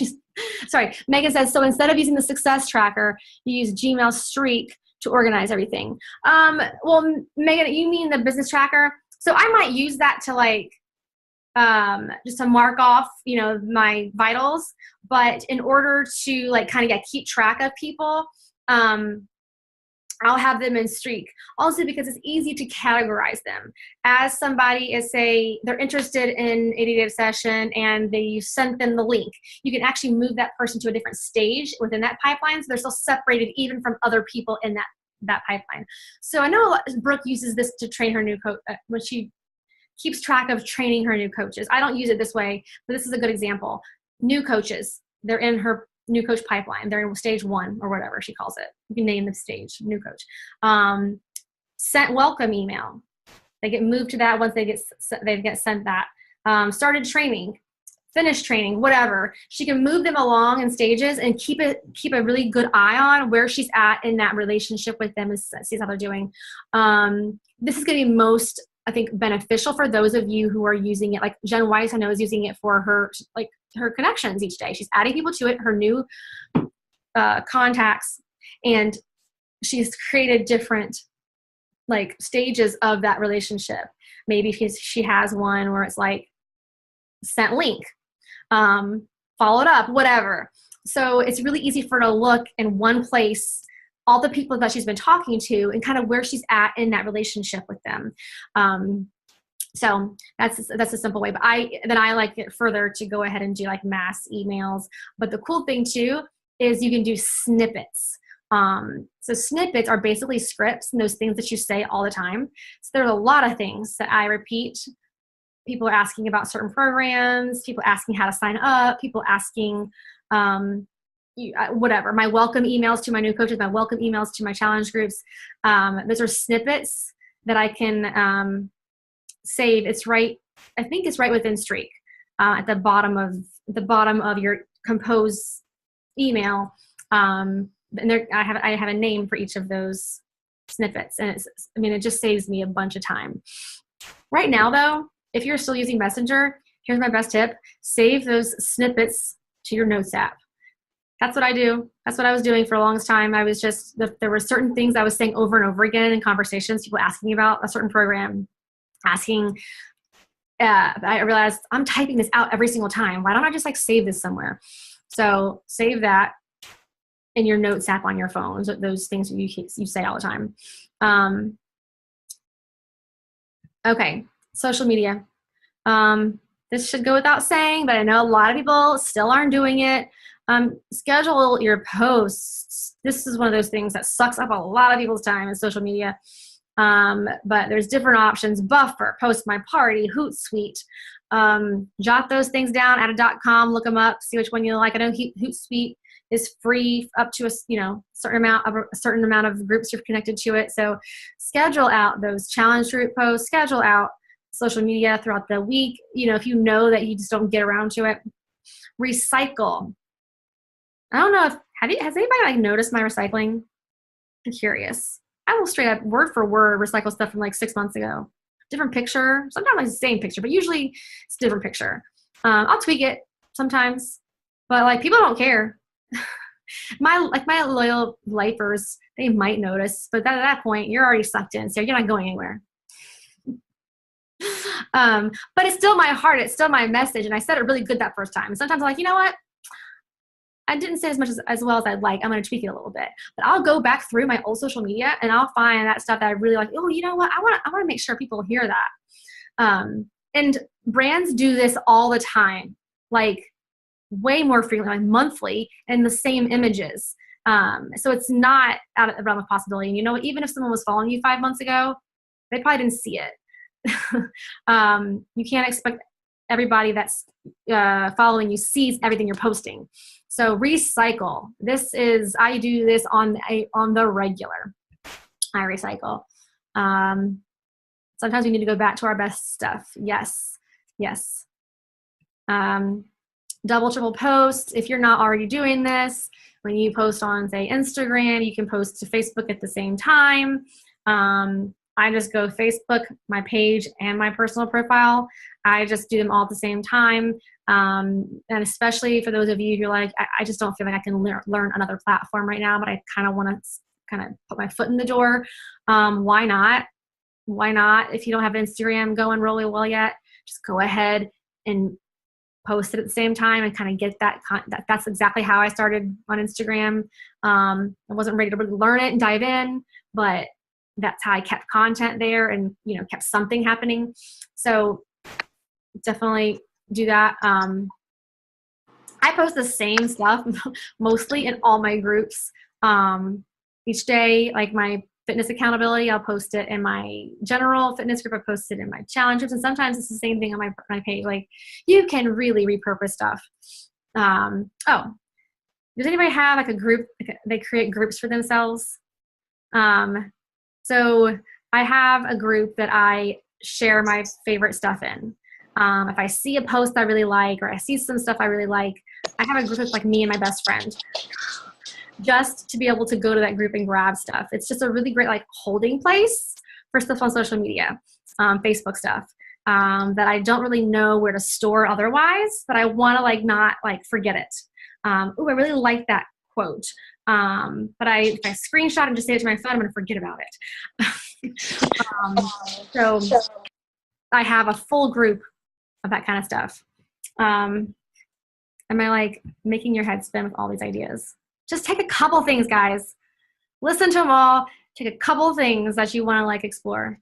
sorry. Megan says, so instead of using the success tracker, you use Gmail Streak to organize everything. Well, Megan, you mean the business tracker? So I might use that to just to mark off, my vitals. But in order to kind of keep track of people, I'll have them in streak. Also because it's easy to categorize them. As somebody is, say, they're interested in 80-day session and they sent them the link, you can actually move that person to a different stage within that pipeline, so they're still separated even from other people in that pipeline. So I know Brooke uses this to train her new coach when she keeps track of training her new coaches. I don't use it this way, but this is a good example. New coaches, they're in her new coach pipeline. They're in stage 1 or whatever she calls it. You can name the stage, new coach. Sent welcome email. They get moved to that once they get sent that. Started training, finished training, whatever. She can move them along in stages and keep a really good eye on where she's at in that relationship with them and sees how they're doing. This is going to be most, I think, beneficial for those of you who are using it. Like Jen Weiss, I know, is using it for her connections each day. She's adding people to it, her new contacts, and she's created different like stages of that relationship. Maybe she has one where it's like sent link, followed up, whatever. So it's really easy for her to look in one place all the people that she's been talking to and kind of where she's at in that relationship with them. So that's a simple way, but I like it further to go ahead and do like mass emails. But the cool thing too is you can do snippets. So snippets are basically scripts and those things that you say all the time. So there's a lot of things that I repeat. People are asking about certain programs, people asking how to sign up, people asking, whatever, my welcome emails to my new coaches, my welcome emails to my challenge groups. Those are snippets that I can save. It's right, I think it's right within Streak, at the bottom of your compose email. And there, I have a name for each of those snippets, and it just saves me a bunch of time. Right now, though, if you're still using Messenger, here's my best tip: save those snippets to your Notes app. That's what I do. That's what I was doing for a long time. I was just, there were certain things I was saying over and over again in conversations, people asking about a certain program, I realized I'm typing this out every single time. Why don't I just like save this somewhere? So save that in your Notes app on your phone. Those things you say all the time. Okay, social media. This should go without saying, but I know a lot of people still aren't doing it. Schedule your posts. This is one of those things that sucks up a lot of people's time in social media. But there's different options: Buffer, Post My Party, Hootsuite. Jot those things down, add a .com, look them up, see which one you like. I know Hootsuite is free up to a certain amount of groups you're connected to it. So schedule out those challenge group posts, schedule out social media throughout the week. If you know that you just don't get around to it, recycle. I don't know has anybody like noticed my recycling? I'm curious. I will straight up word for word recycle stuff from like 6 months ago. Different picture, sometimes like the same picture, but usually it's a different picture. I'll tweak it sometimes, but like people don't care. my loyal lifers, they might notice, but at that point you're already sucked in, so you're not going anywhere. But it's still my heart, it's still my message, and I said it really good that first time. Sometimes I'm like, you know what? I didn't say as well as I'd like. I'm going to tweak it a little bit, but I'll go back through my old social media and I'll find that stuff that I really like. Oh, you know what? I want to make sure people hear that. And brands do this all the time, like way more frequently, like monthly, and the same images. So it's not out of the realm of possibility. And even if someone was following you 5 months ago, they probably didn't see it. You can't expect everybody that's following you sees everything you're posting. So recycle. I do this on the regular. I recycle. Sometimes we need to go back to our best stuff. Yes. Double, triple post. If you're not already doing this, when you post on, say, Instagram, you can post to Facebook at the same time. I just go Facebook, my page, and my personal profile. I just do them all at the same time. And especially for those of you who are like, I just don't feel like I can learn another platform right now, but I kind of want to put my foot in the door. Why not? If you don't have Instagram going really well yet, just go ahead and post it at the same time and kind of get that. That's exactly how I started on Instagram. I wasn't ready to really learn it and dive in, but that's how I kept content there and, you know, kept something happening. So definitely do that. I post the same stuff mostly in all my groups. Each day, like my fitness accountability, I'll post it in my general fitness group. I post it in my challenge groups, and sometimes it's the same thing on my page. Like, you can really repurpose stuff. Oh, does anybody have like a group? They create groups for themselves. So I have a group that I share my favorite stuff in. If I see a post I really like, or I see some stuff I really like, I have a group with like me and my best friend, just to be able to go to that group and grab stuff. It's just a really great like holding place for stuff on social media, Facebook stuff, that I don't really know where to store otherwise, but I want to like not like forget it. Oh, I really like that quote. But if I screenshot and just save it to my phone, I'm going to forget about it. So I have a full group of that kind of stuff. Am I like making your head spin with all these ideas? Just take a couple things, guys. Listen to them all. Take a couple things that you want to like explore.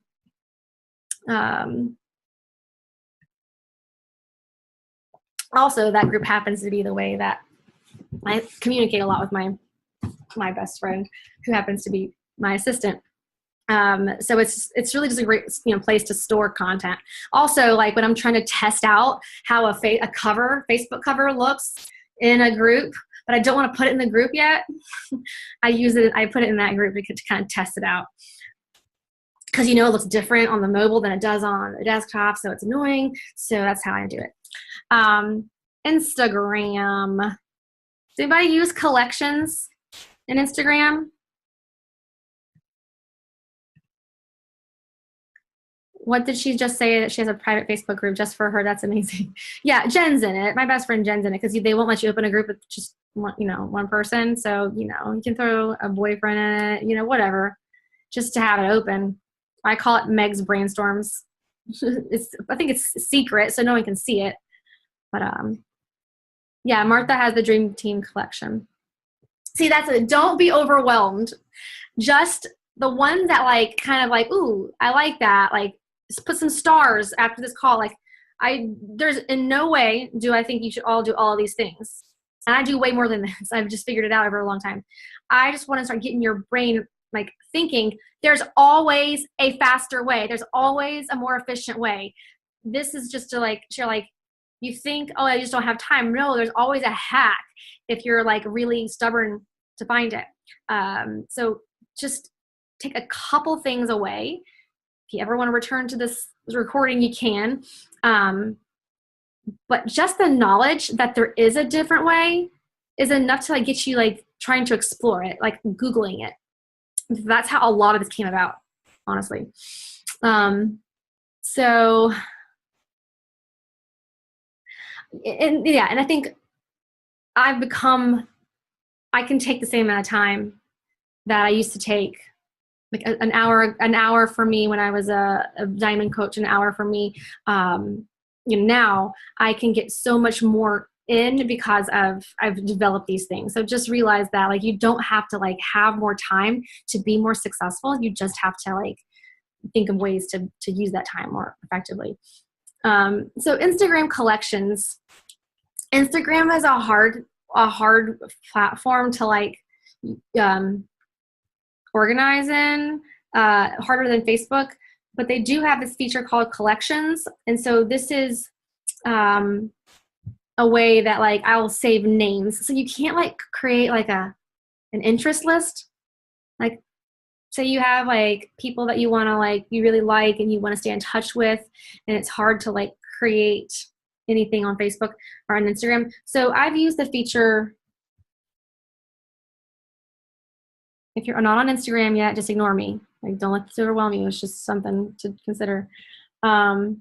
Also, that group happens to be the way that I communicate a lot with my best friend, who happens to be my assistant. So it's really just a great, you know, place to store content. Also, like when I'm trying to test out how a Facebook cover looks in a group, but I don't want to put it in the group yet, I put it in that group to kind of test it out. Because, you know, it looks different on the mobile than it does on the desktop, so it's annoying. So that's how I do it. Instagram. Does anybody use collections in Instagram? What did she just say? That she has a private Facebook group just for her? That's amazing. Yeah, Jen's in it. My best friend Jen's in it, because they won't let you open a group with just one person. So, you know, you can throw a boyfriend in it, you know, whatever, just to have it open. I call it Meg's Brainstorms. I think it's secret, so no one can see it. But yeah, Martha has the Dream Team collection. See, that's it. Don't be overwhelmed. Just the ones that like kind of like, ooh, I like that. Like, just put some stars after this call. Like, there's in no way do I think you should all do all of these things. And I do way more than this. I've just figured it out over a long time. I just want to start getting your brain like thinking there's always a faster way. There's always a more efficient way. This is just to like share, like, you think, oh, I just don't have time. No, there's always a hack if you're like really stubborn to find it. So just take a couple things away. If you ever want to return to this recording, you can. But just the knowledge that there is a different way is enough to like get you like trying to explore it, like Googling it. That's how a lot of this came about, honestly. So, and yeah, and I think I can take the same amount of time that I used to take, like an hour for me when I was a diamond coach, an hour for me. You know, now I can get so much more in because I've developed these things. So just realize that like you don't have to like have more time to be more successful. You just have to like think of ways to use that time more effectively. So Instagram collections. Instagram is a hard platform to like organize in, harder than Facebook, but they do have this feature called collections. And so this is a way that like I will save names. So you can't like create like an interest list. Like, say you have like people that you want to like, you really like and you want to stay in touch with, and it's hard to like create anything on Facebook or on Instagram. So I've used the feature. If you're not on Instagram yet, just ignore me. Like, don't let this overwhelm you. It's just something to consider. I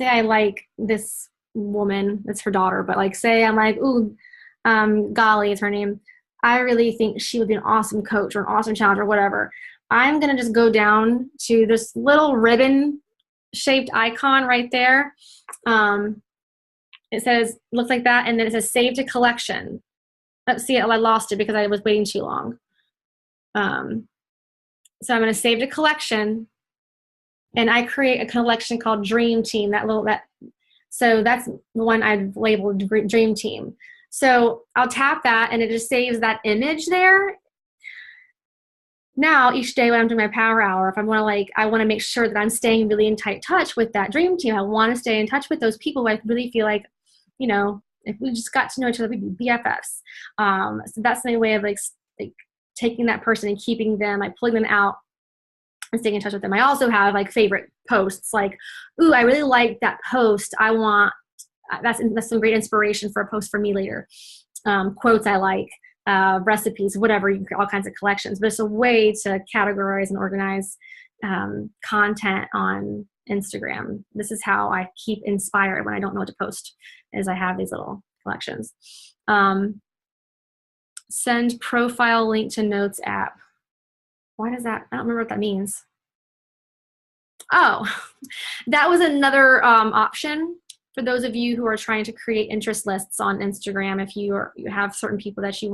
like this woman. It's her daughter, but like, say I'm like, ooh, Golly is her name. I really think she would be an awesome coach or an awesome challenger or whatever. I'm going to just go down to this little ribbon shaped icon right there. It says, looks like that. And then it says save to collection. Let's see, I lost it because I was waiting too long. So I'm going to save the collection, and I create a collection called Dream Team. So that's the one I've labeled Dream Team. So I'll tap that, and it just saves that image there. Now, each day when I'm doing my power hour, if I want to make sure that I'm staying really in tight touch with that dream team. I want to stay in touch with those people who I really feel like, if we just got to know each other, we'd be BFFs. So that's my way of like taking that person and keeping them, like pulling them out and staying in touch with them. I also have like favorite posts, like, ooh, I really like that post. That's some great inspiration for a post for me later. Quotes I like. Recipes, whatever, you can create all kinds of collections, but it's a way to categorize and organize content on Instagram. This is how I keep inspired when I don't know what to post, is I have these little collections. Send profile link to notes app. Why does that? I don't remember what that means. Oh, that was another option for those of you who are trying to create interest lists on Instagram. If you have certain people that you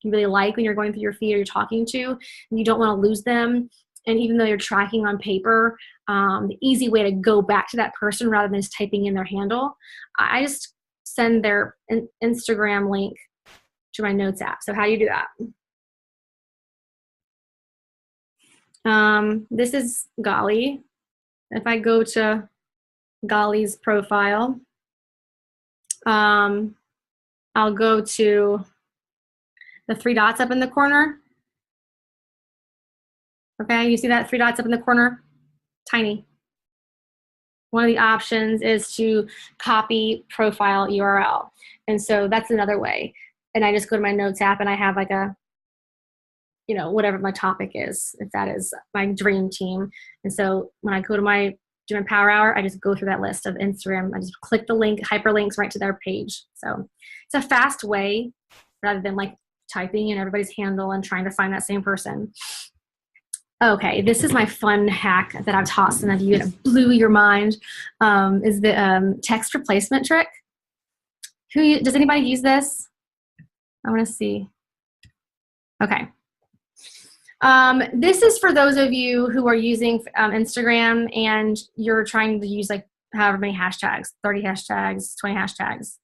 really like when you're going through your feed or you're talking to, and you don't want to lose them, and even though you're tracking on paper, the easy way to go back to that person rather than just typing in their handle, I just send their Instagram link to my notes app. So how do you do that? This is Golly. If I go to Golly's profile, I'll go to the 3 dots up in the corner. Okay, you see that 3 dots up in the corner? Tiny. One of the options is to copy profile URL. And so that's another way. And I just go to my notes app and I have like a, whatever my topic is, if that is my dream team. And so when I go to do my power hour, I just go through that list of Instagram. I just click the link, hyperlinks right to their page. So it's a fast way rather than like typing in everybody's handle and trying to find that same person. Okay, this is my fun hack that I've taught some of you and it blew your mind, is the text replacement trick. Does anybody use this? I want to see. Okay. This is for those of you who are using Instagram and you're trying to use like however many hashtags, 30 hashtags, 20 hashtags,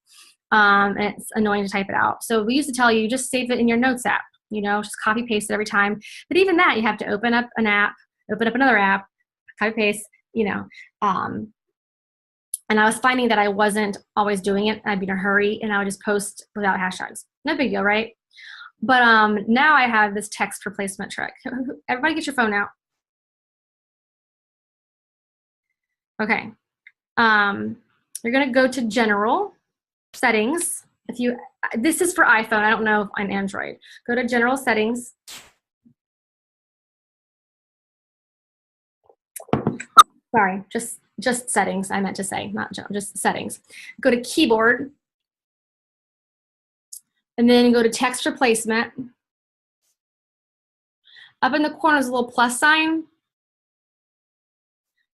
and it's annoying to type it out. So we used to tell you, just save it in your notes app, just copy paste it every time. But even that, you have to open up an app, open up another app, copy paste, and I was finding that I wasn't always doing it. I'd be in a hurry and I would just post without hashtags. No big deal, right? But now I have this text replacement trick. Everybody get your phone out. Okay. You're going to go to General Settings. This is for iPhone. I don't know if on Android. Go to General Settings. Sorry, just Settings. I meant to say, not General, just Settings. Go to Keyboard. And then go to text replacement. Up in the corner is a little plus sign.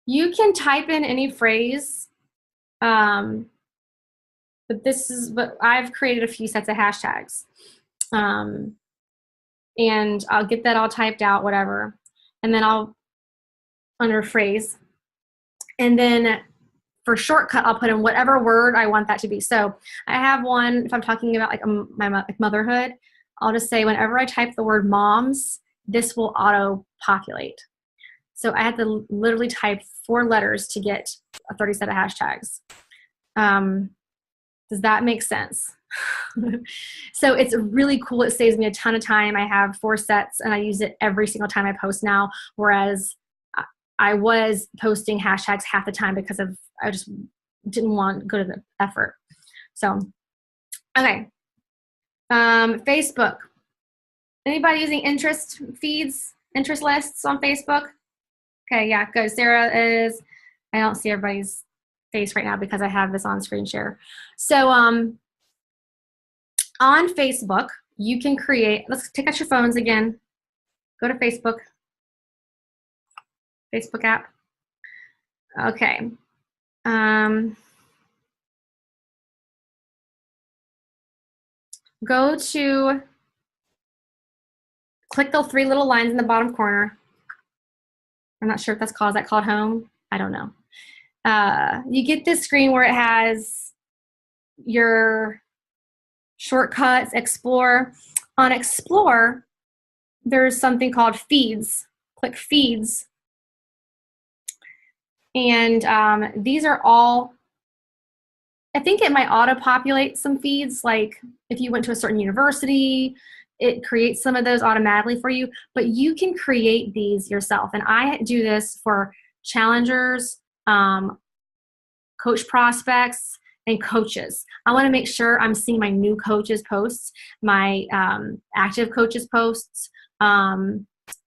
You can type in any phrase, but I've created a few sets of hashtags. And I'll get that all typed out, whatever. And then I'll, under phrase. And then for shortcut, I'll put in whatever word I want that to be. So I have one, if I'm talking about like my motherhood, I'll just say whenever I type the word moms, this will auto populate. So I had to literally type 4 letters to get a 30 set of hashtags. Does that make sense? So it's really cool. It saves me a ton of time. I have 4 sets and I use it every single time I post now, whereas I was posting hashtags half the time because I just didn't want to go to the effort. So, okay. Facebook. Anybody using interest feeds, interest lists on Facebook? Okay, yeah, good. Sarah is, I don't see everybody's face right now because I have this on screen share. So on Facebook, you can create, let's take out your phones again. Go to Facebook app. Okay. go to, click the 3 little lines in the bottom corner. I'm not sure if that's called, is that called home? I don't know. You get this screen where it has your shortcuts, explore. On explore, there's something called feeds. Click feeds. And these are all, I think it might auto-populate some feeds, like if you went to a certain university, it creates some of those automatically for you, but you can create these yourself. And I do this for challengers, coach prospects, and coaches. I want to make sure I'm seeing my new coaches' posts, my active coaches' posts,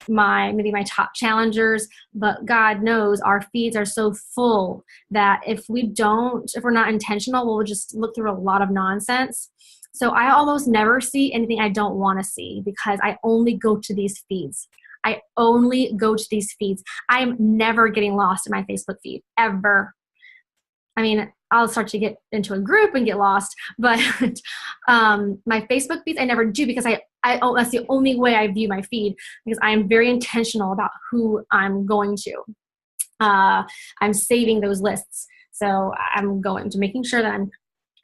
maybe my top challengers, but God knows our feeds are so full that if we're not intentional, we'll just look through a lot of nonsense. So I almost never see anything I don't want to see because I only go to these feeds. I only go to these feeds. I am never getting lost in my Facebook feed, ever. I mean, I'll start to get into a group and get lost, but my Facebook feeds I never do because that's the only way I view my feed, because I am very intentional about who I'm going to. I'm saving those lists. So I'm going to making sure that I'm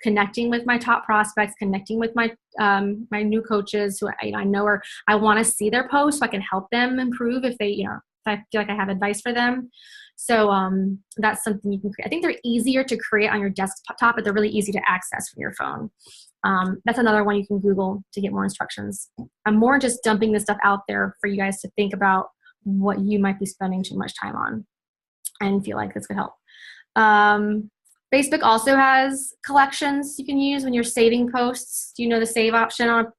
connecting with my top prospects, connecting with my my new coaches who I know I want to see their posts so I can help them improve if if I feel like I have advice for them. So that's something you can create. I think they're easier to create on your desktop, but they're really easy to access from your phone. That's another one you can Google to get more instructions. I'm more just dumping this stuff out there for you guys to think about what you might be spending too much time on and feel like this could help. Facebook also has collections you can use when you're saving posts. Do you know the save option on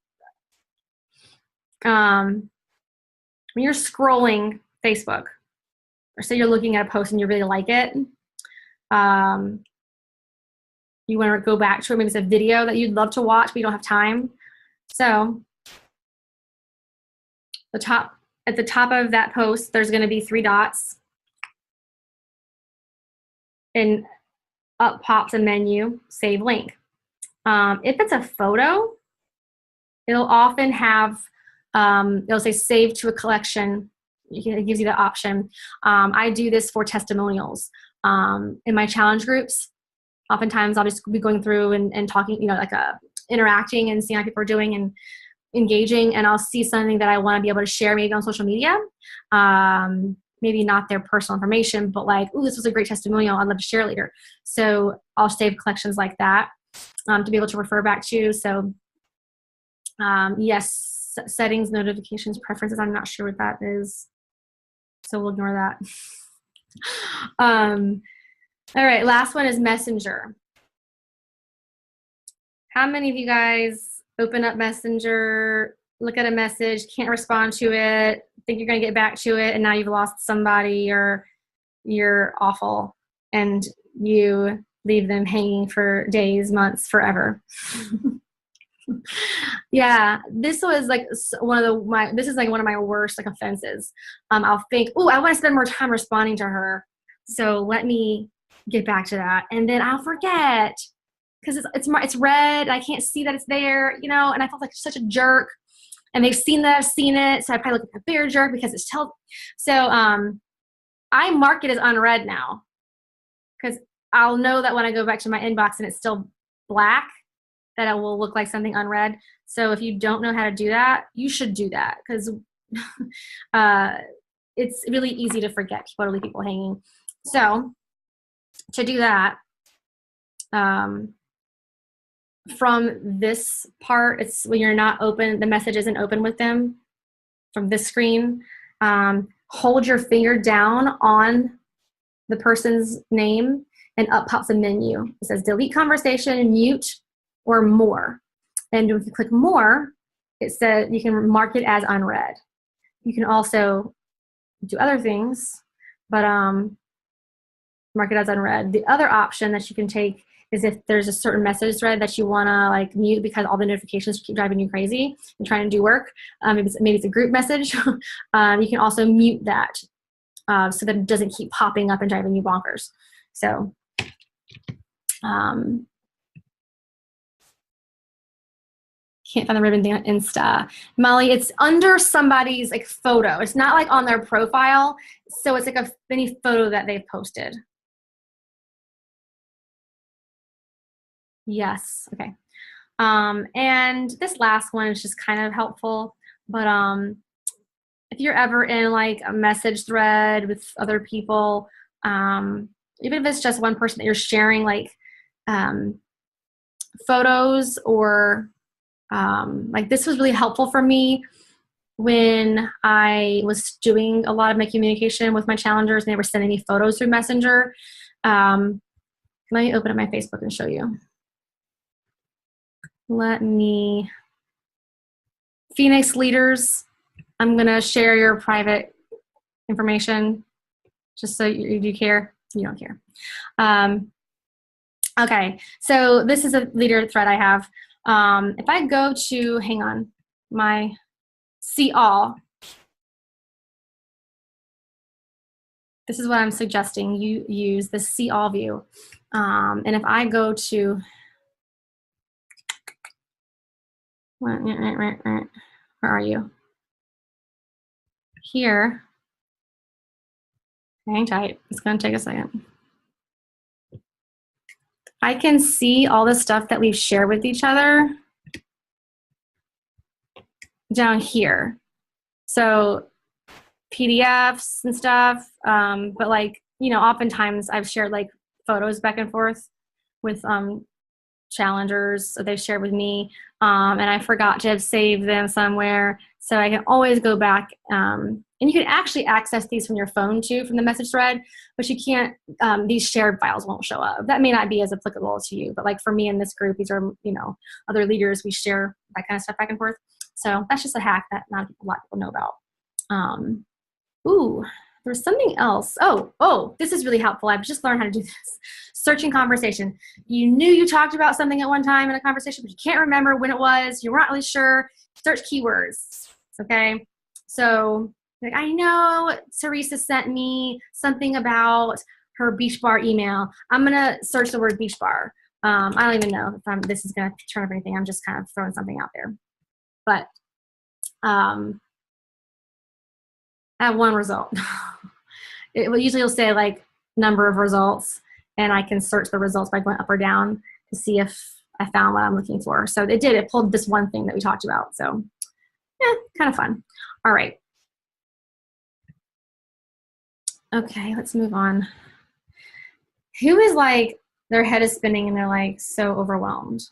when you're scrolling Facebook, or say you're looking at a post and you really like it, you want to go back to it. Maybe it's a video that you'd love to watch, but you don't have time. So at the top of that post, there's going to be 3 dots. And up pops a menu, save link. If it's a photo, it'll often have, it'll say save to a collection. It gives you the option. I do this for testimonials. In my challenge groups, oftentimes I'll just be going through and talking, interacting and seeing how people are doing and engaging, and I'll see something that I want to be able to share maybe on social media. Maybe not their personal information, but like, ooh, this was a great testimonial, I'd love to share it later. So I'll save collections like that to be able to refer back to. So yes, settings, notifications, preferences, I'm not sure what that is. So we'll ignore that. All right, last one is Messenger. How many of you guys open up Messenger, look at a message, can't respond to it, think you're going to get back to it, and now you've lost somebody, or you're awful, and you leave them hanging for days, months, forever? Yeah, this was like one of my worst offenses. I'll think, oh, I want to spend more time responding to her, so let me get back to that, and then I'll forget because it's red. I can't see that it's there, and I felt like such a jerk. And they've seen that I've seen it, so I probably look like a bigger jerk because it's so. I mark it as unread now because I'll know that when I go back to my inbox and it's still black, that it will look like something unread. So if you don't know how to do that, you should do that because it's really easy to forget people or leave people hanging. So to do that, from this part, it's when you're not open, the message isn't open with them from this screen. Hold your finger down on the person's name and up pops a menu. It says delete conversation, mute, or more. And if you click more, it says you can mark it as unread. You can also do other things, but mark it as unread. The other option that you can take is if there's a certain message thread that you want to mute because all the notifications keep driving you crazy and trying to do work. Maybe it's a group message. You can also mute that so that it doesn't keep popping up and driving you bonkers. So Can't find the ribbon thing on Insta. Molly, it's under somebody's like photo. It's not like on their profile. So it's like any photo that they've posted. Yes. Okay. And this last one is just kind of helpful, but if you're ever in like a message thread with other people, even if it's just one person that you're sharing like photos or like this was really helpful for me when I was doing a lot of my communication with my challengers and they were sending me photos through Messenger. Let me open up my Facebook and show you. Phoenix leaders, I'm going to share your private information just so you care. You don't care. Okay, so this is a leader thread I have. If I go to, hang on, my see all, this is what I'm suggesting you use, the see all view. And if I go to, where are you? Here, hang tight, it's gonna take a second. I can see all the stuff that we've shared with each other down here. So PDFs and stuff, but like, you know, oftentimes I've shared like photos back and forth with challengers, so they've shared with me, and I forgot to have saved them somewhere, so I can always go back, and you can actually access these from your phone too, from the message thread, but you can't, these shared files won't show up. That may not be as applicable to you, but like for me in this group, these are, you know, other leaders, we share that kind of stuff back and forth. So that's just a hack that not a lot of people know about. Ooh, there's something else. Oh, this is really helpful. I've just learned how to do this. Searching conversation. You knew you talked about something at one time in a conversation, but you can't remember when it was. You're not really sure. Search keywords, okay? So, like, I know Teresa sent me something about her beach bar email. I'm gonna search the word beach bar. I don't even know if this is gonna turn up anything. I'm just kind of throwing something out there. But I have one result. Usually it'll say like number of results, and I can search the results by going up or down to see if I found what I'm looking for. So it did. It pulled this one thing that we talked about. So yeah, kind of fun. All right. Okay, let's move on. Who is like, their head is spinning and they're like so overwhelmed?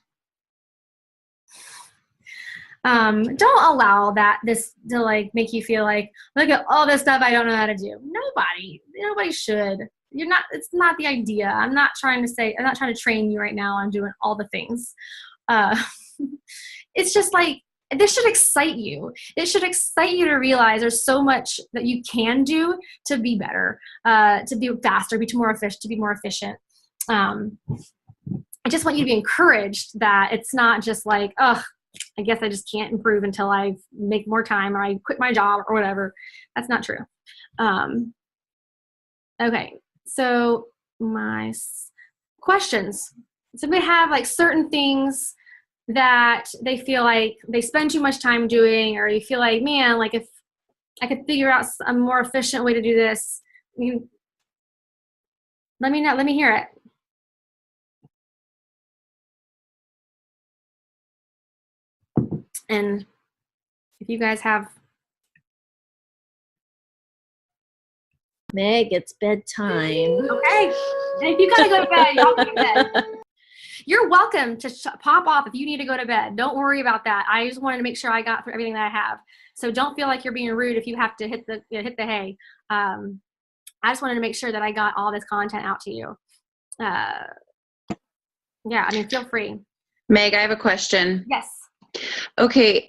Don't allow this to like make you feel like, look at all this stuff I don't know how to do. Nobody should. It's not the idea. I'm not trying to train you right now on doing all the things. It's just like, this should excite you. It should excite you to realize there's so much that you can do to be better, to be faster, to be more efficient. I just want you to be encouraged that it's not just like, oh, I guess I just can't improve until I make more time or I quit my job or whatever. That's not true. Okay, so my questions. So we have like certain things that they feel like they spend too much time doing, or you feel like, man, like if I could figure out a more efficient way to do this, let me hear it. And if you guys have, Meg, it's bedtime. okay, and if you gotta go to bed, y'all go to bed. You're welcome to pop off if you need to go to bed. Don't worry about that. I just wanted to make sure I got through everything that I have. So don't feel like you're being rude if you have to hit the hay. I just wanted to make sure that I got all this content out to you. Yeah, I mean, feel free. Meg, I have a question. Yes. Okay,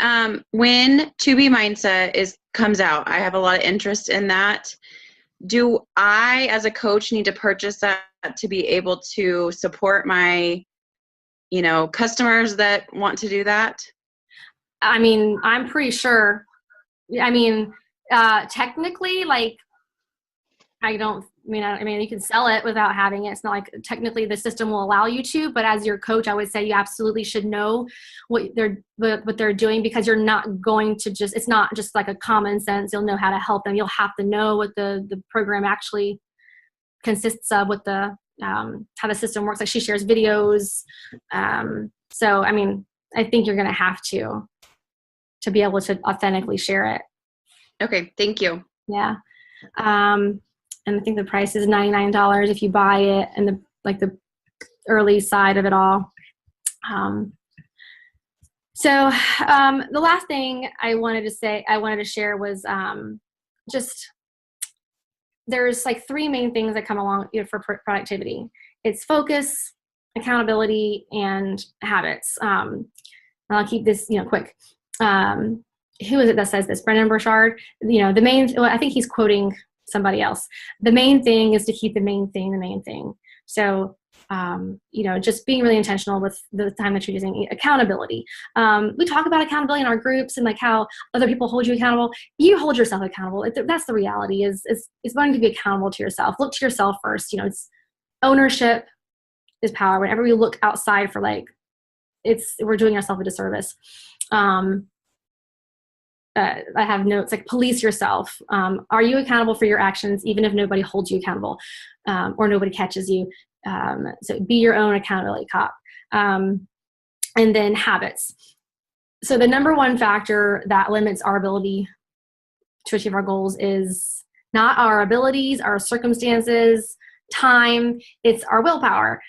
when To Be Mindset comes out, I have a lot of interest in that. Do I, as a coach, need to purchase that to be able to support my, customers that want to do that? I mean, I'm pretty sure. I mean, technically, like, I don't I mean, you can sell it without having it. It's not like technically the system will allow you to, but as your coach, I would say you absolutely should know what they're doing, because you're not going to just, it's not just like a common sense. You'll know how to help them. You'll have to know what the program actually consists of, what the, how the system works. Like she shares videos. So, I mean, I think you're going to have to be able to authentically share it. Okay. Thank you. Yeah. And I think the price is $99 if you buy it, and the early side of it all. The last thing I wanted to share was just, there's like 3 main things that come along for productivity. It's focus, accountability, and habits. I'll keep this, quick. Who is it that says this? Brendan Burchard. I think he's quoting somebody else. The main thing is to keep the main thing the main thing. So, just being really intentional with the time that you're using. Accountability. We talk about accountability in our groups and like how other people hold you accountable. You hold yourself accountable. That's the reality, is learning to be accountable to yourself. Look to yourself first. It's ownership is power. Whenever we look outside for we're doing ourselves a disservice. I have notes like police yourself. Are you accountable for your actions, even if nobody holds you accountable or nobody catches you? So be your own accountability cop. And then habits. So the number one factor that limits our ability to achieve our goals is not our abilities, our circumstances, time. It's our willpower.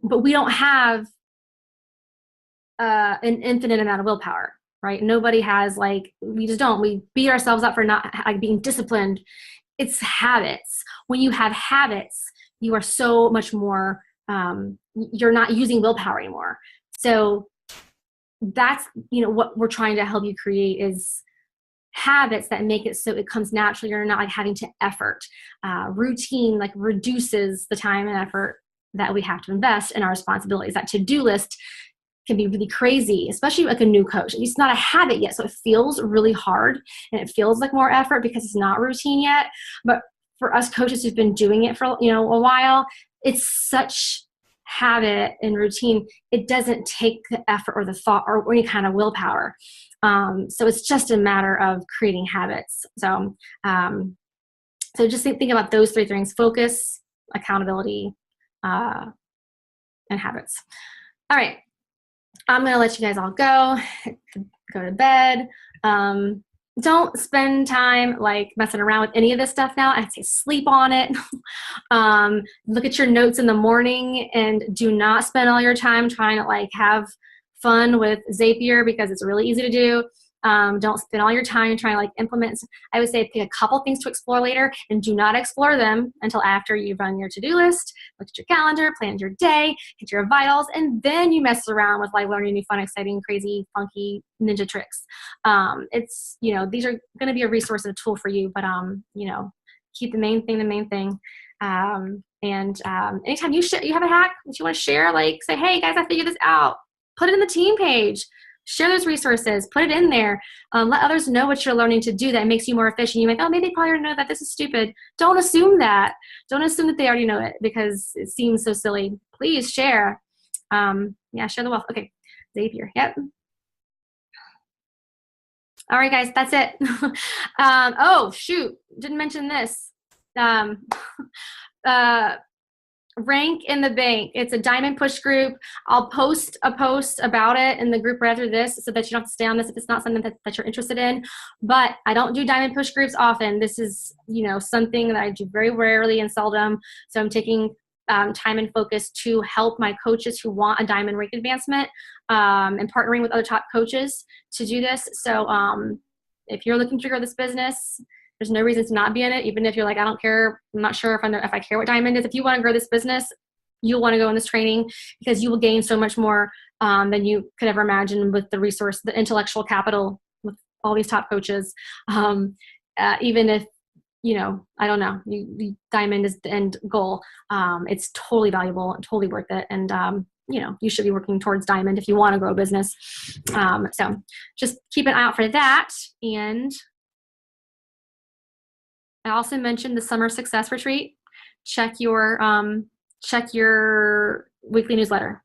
But we don't have an infinite amount of willpower. Right? Nobody has we just don't. We beat ourselves up for not being disciplined. It's habits. When you have habits, you are so much more, you're not using willpower anymore. So that's, what we're trying to help you create is habits that make it so it comes naturally. You're not having to effort. Routine reduces the time and effort that we have to invest in our responsibilities. That to-do list can be really crazy, especially like a new coach. It's not a habit yet, so it feels really hard and it feels like more effort because it's not routine yet. But for us coaches who've been doing it for a while, it's such habit and routine. It doesn't take the effort or the thought or any kind of willpower. So it's just a matter of creating habits. So just think about those 3 things: focus, accountability, and habits. All right. I'm going to let you guys all go to bed. Don't spend time messing around with any of this stuff now. I'd say sleep on it. Look at your notes in the morning, and do not spend all your time trying to have fun with Zapier, because it's really easy to do. Don't spend all your time trying to implement. I would say pick a couple things to explore later, and do not explore them until after you've run your to-do list, looked at your calendar, planned your day, hit your vitals, and then you mess around with learning new fun, exciting, crazy, funky ninja tricks. It's, these are going to be a resource and a tool for you, but keep the main thing the main thing. Anytime you have a hack that you want to share, say, hey guys, I figured this out, put it in the team page. Share those resources, put it in there. Let others know what you're learning to do that makes you more efficient. You might, maybe they probably already know that. This is stupid. Don't assume that. Don't assume that they already know it because it seems so silly. Please share. Share the wealth. Okay, Zapier. Yep. All right, guys, that's it. Oh, shoot. Didn't mention this. Rank in the Bank. It's a diamond push group. I'll post a post about it in the group right after this so that you don't have to stay on this if it's not something that you're interested in. But I don't do diamond push groups often. This is, something that I do very rarely and seldom. So I'm taking time and focus to help my coaches who want a diamond rank advancement and partnering with other top coaches to do this. So if you're looking to grow this business, there's no reason to not be in it, even if you're I don't care. I'm not sure if I care what diamond is. If you want to grow this business, you'll want to go in this training because you will gain so much more than you could ever imagine with the resource, the intellectual capital with all these top coaches. Even if, I don't know, diamond is the end goal. It's totally valuable and totally worth it. And, you should be working towards diamond if you want to grow a business. So just keep an eye out for that. And I also mentioned the Summer Success Retreat. check your weekly newsletter.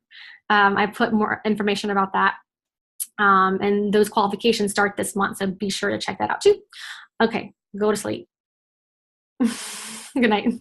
I put more information about that. And those qualifications start this month, so be sure to check that out too. Okay, go to sleep. Good night.